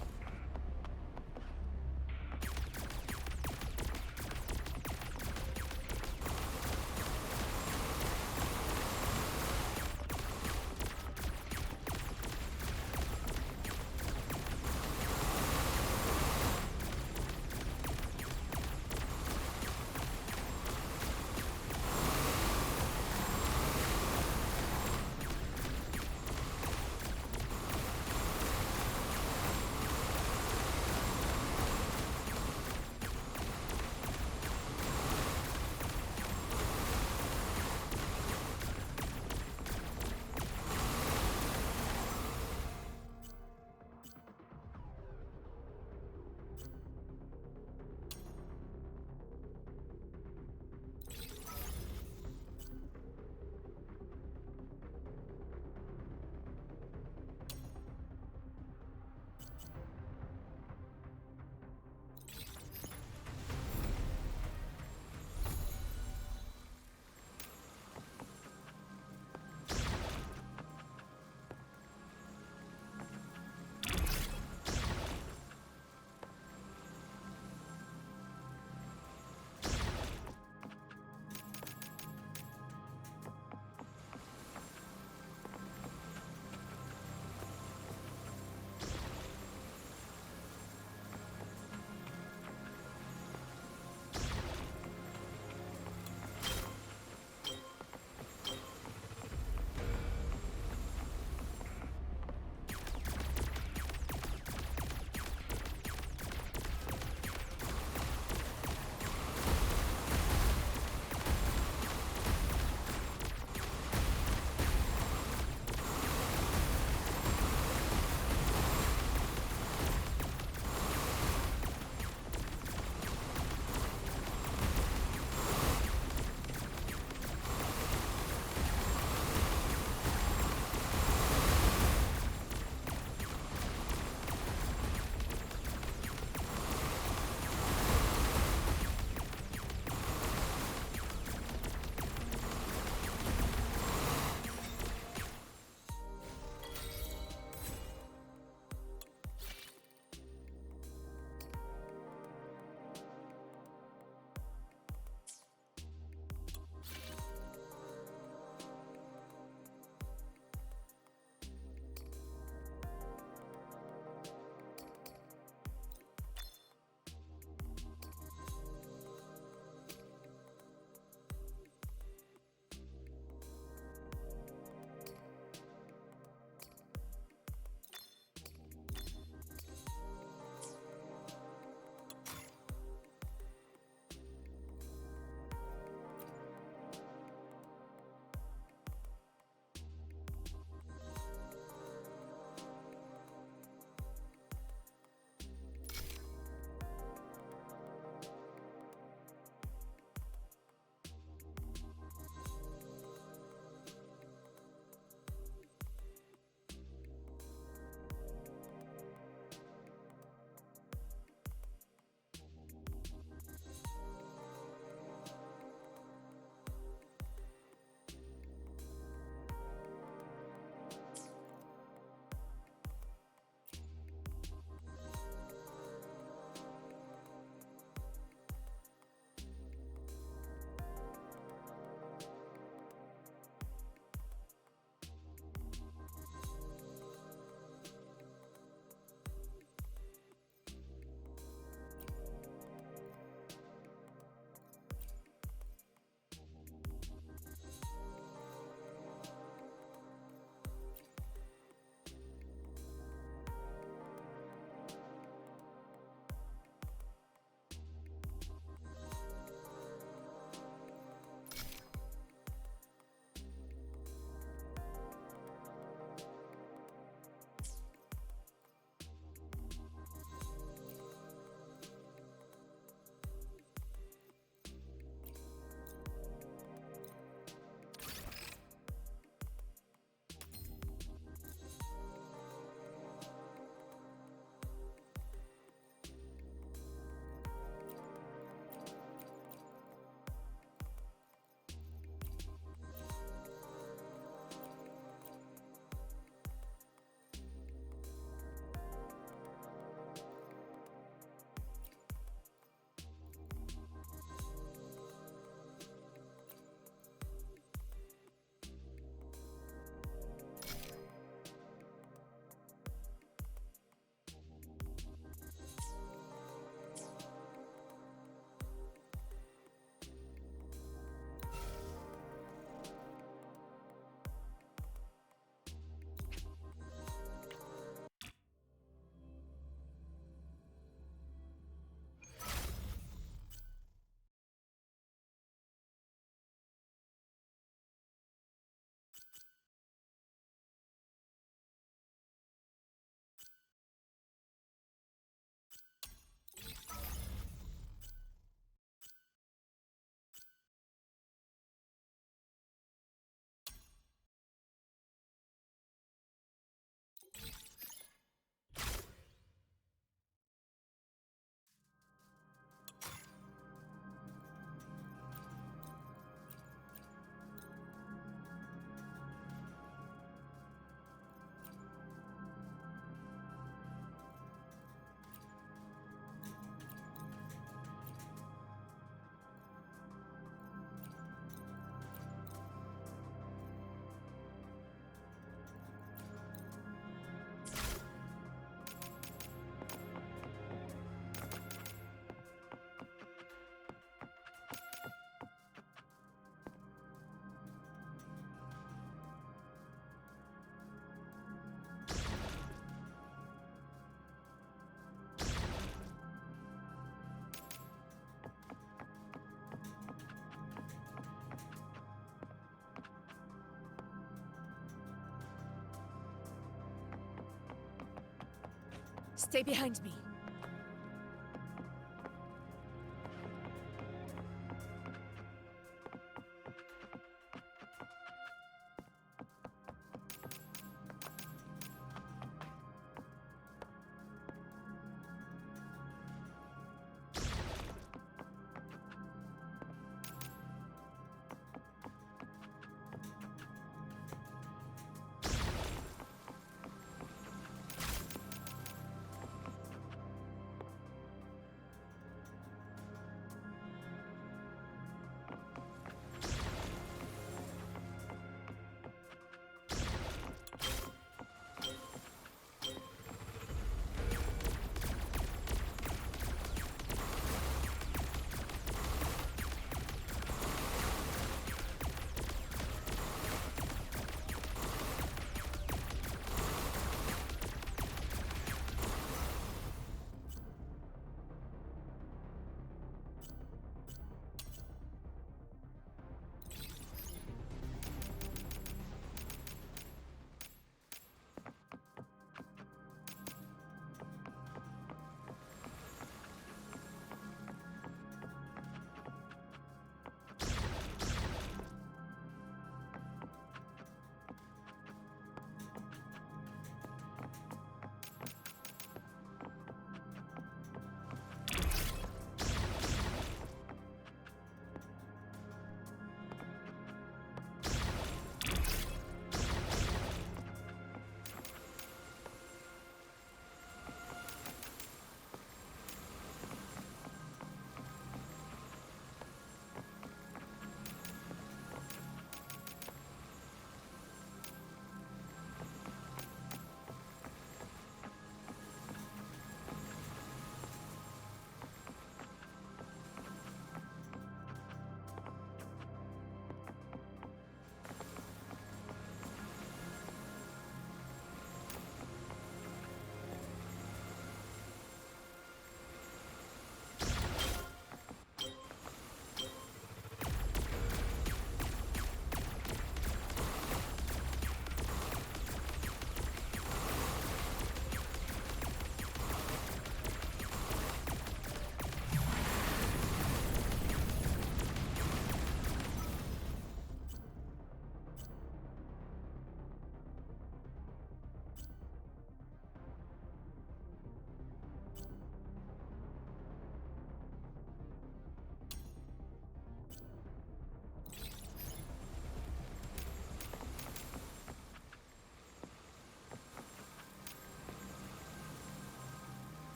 Stay behind me.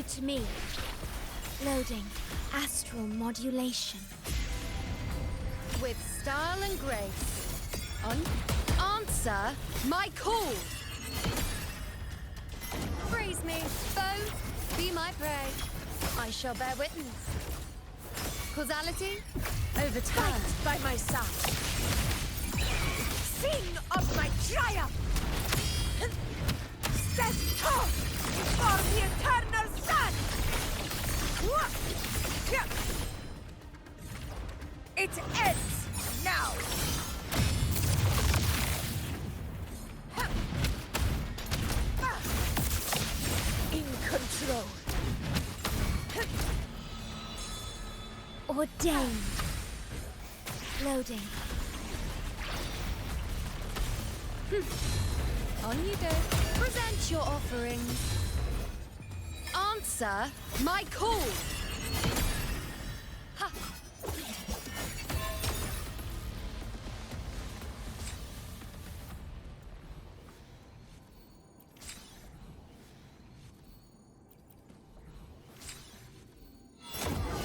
Leave it to me. Loading. Astral modulation. With style and grace. Answer my call! Freeze me, foe! Be my prey. I shall bear witness. Causality? Overturned by my side. Sing of my triumph! Step forth for the eternal sun! It ends now! In control. Ordained. Loading. On you go. Present your offerings. Answer my call! Ha!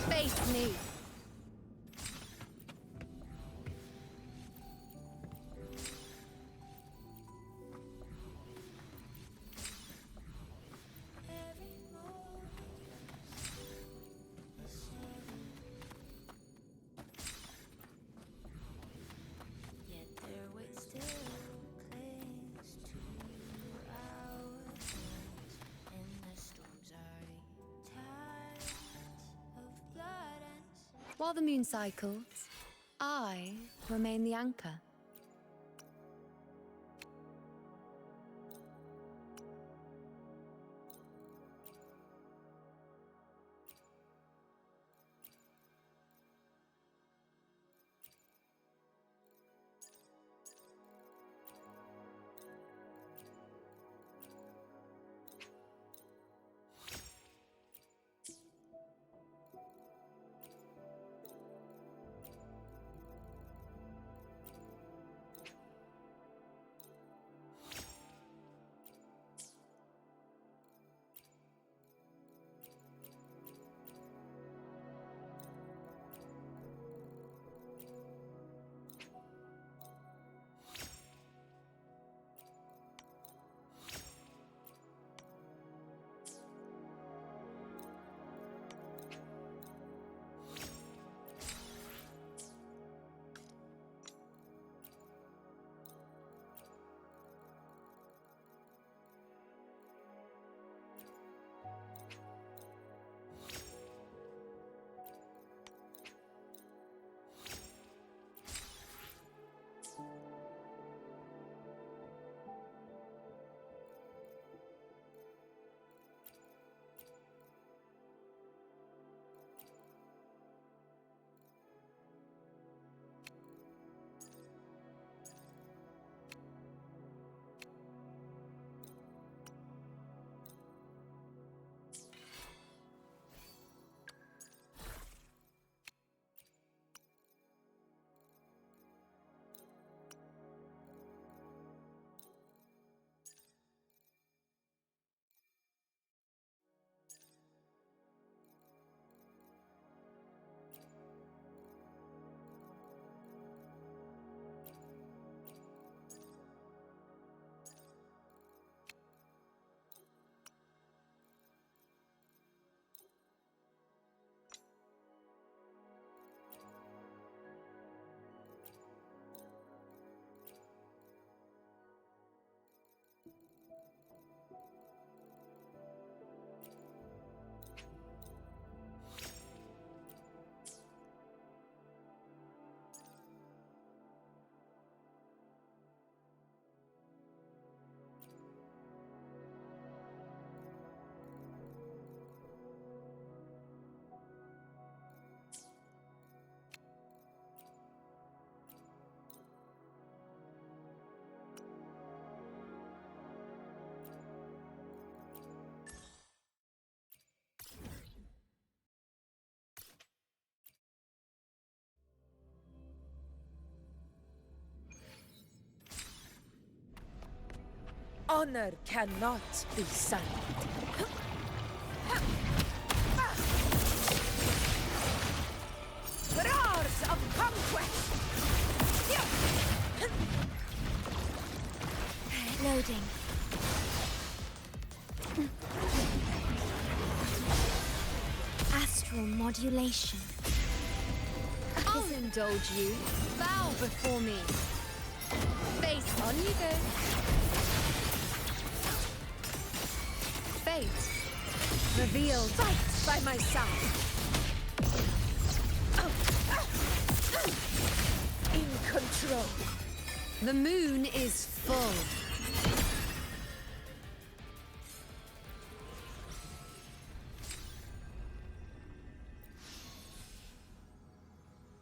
Face me. While the moon cycles, I remain the anchor. Honor cannot be silent. conquest! Loading. Astral modulation. I'll indulge you. Bow before me. Face on you go. Fate. Revealed. Fight by my side. In control. The moon is full.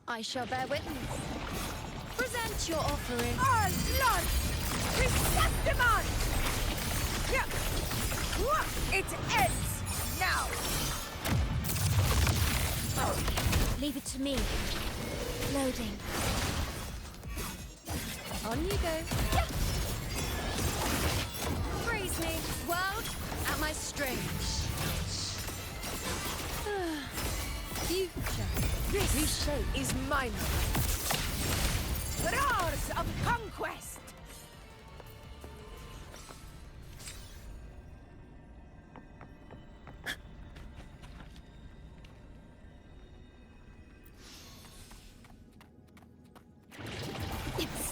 I shall bear witness. Present your offering. All blood! Receptimon! It ends now! Leave it to me. Loading. On you go. Praise me, world, at my string. Future. This is mine. Roars of conquest!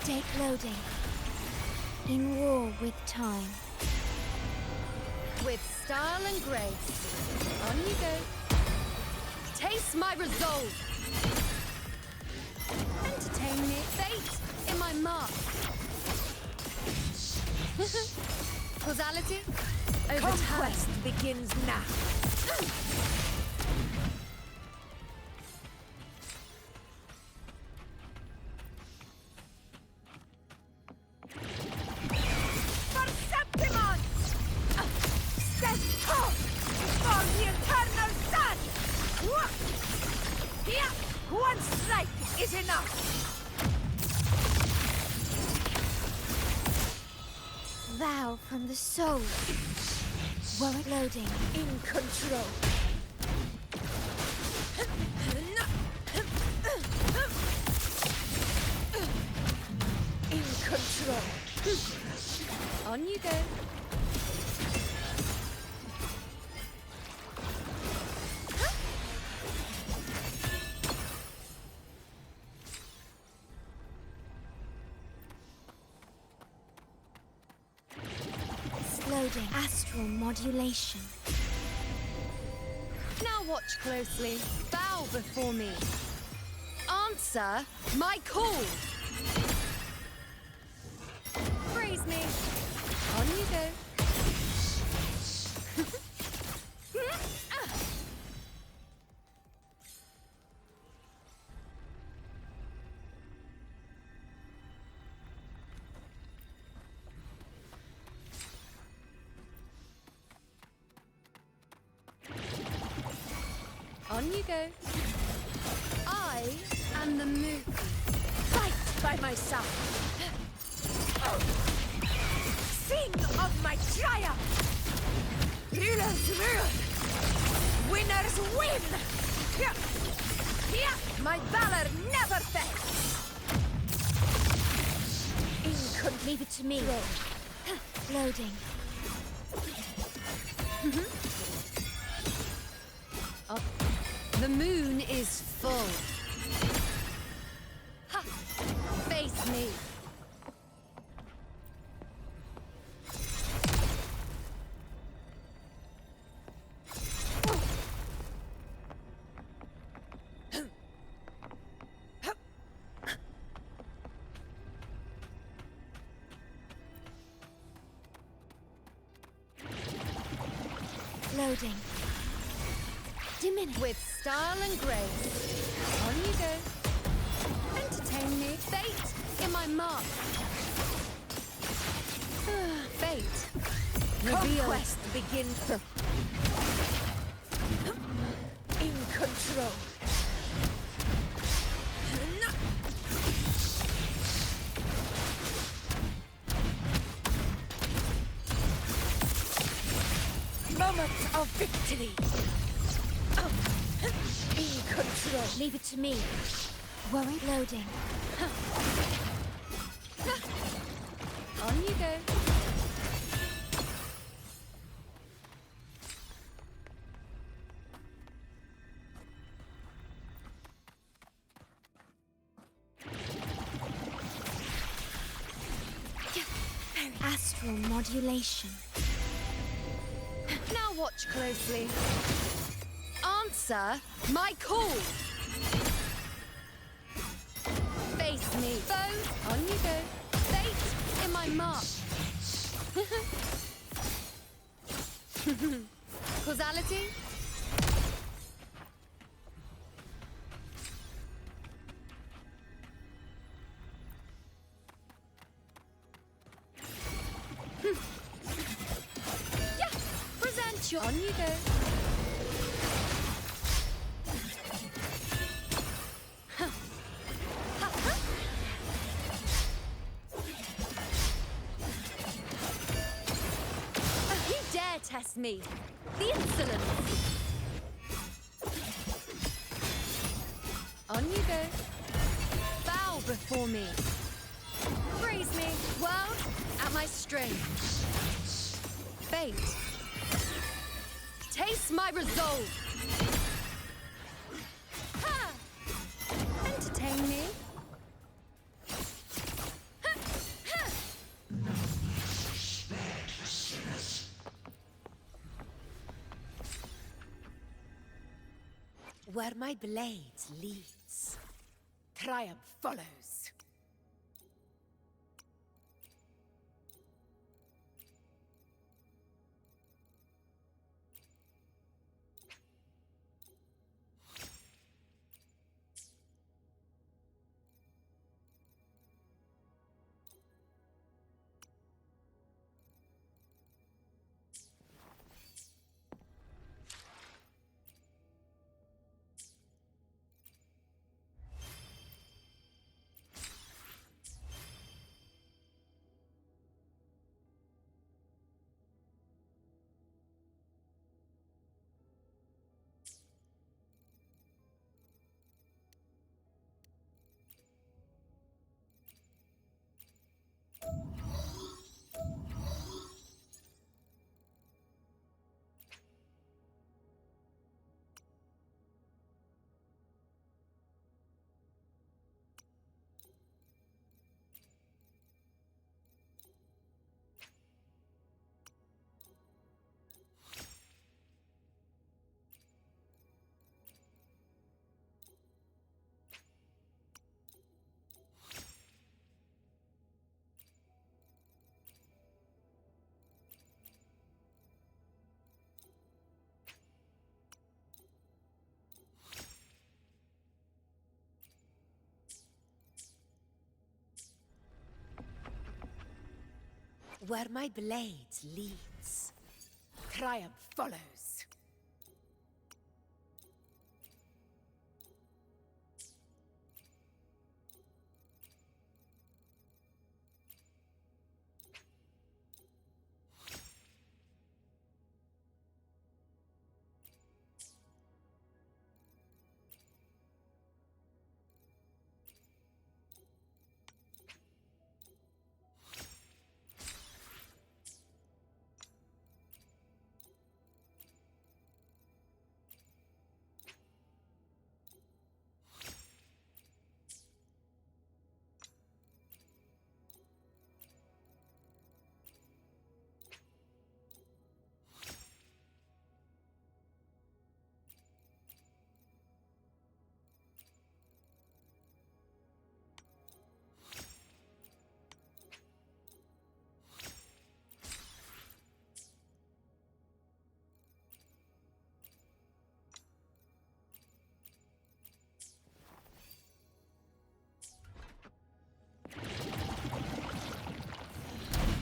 Stake loading. In war with time. With style and grace. On you go. Taste my resolve. Entertain me. Fate in my mark. Causality over Conquest begins now. Perceptimon! Stand tall before the eternal sun! Here, one strike is enough! Vow from the soul. Warwick loading. In control. In control. On you go. Loading. Astral modulation. Now watch closely. Bow before me. Answer my call. Praise me. On you go. On you go. I am the moon. Fight by my side. Sing of my triumph. Rulers rule. Winners win. My valor never fails. Leave it to me. Loading. The moon is full. Ha! Face me. Loading. Diminish. With style and grace. On you go. Entertain me. Fate in my mark. Fate. Revealed. Conquest begins. In control. Moment of victory. In control. Leave it to me. Worry loading. On you go. Astral modulation. Now watch closely. Answer my call. Face me. Foe, on you go. Fate in my mark. Causality? Yeah, present your. On you go. Test me. The insolence. On you go. Bow before me. Praise me. World at my string. Fate. Taste my resolve. Ha! Entertain me. Where my blade leads, triumph follows. Where my blade leads, triumph follows.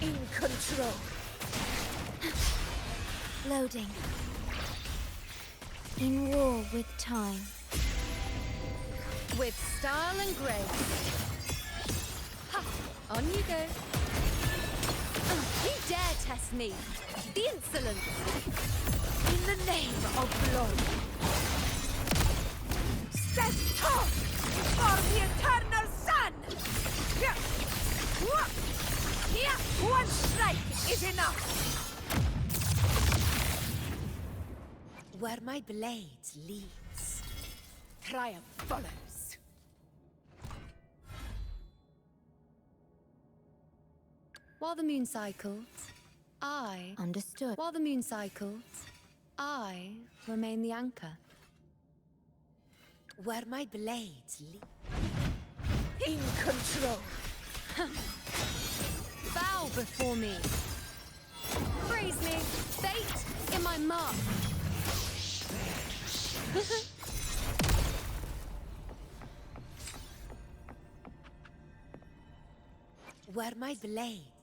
In control. Loading. In war with time. With style and grace. Ha! On you go. You dare test me. The insolence. In the name of glory. Zesto! For the eternal sun! One strike is enough! Where my blade leads, triumph follows. While the moon cycles, I... Understood. While the moon cycles, I remain the anchor. Where my blades lead. In control. Bow before me. Praise me. Fate in my mark. Where my blades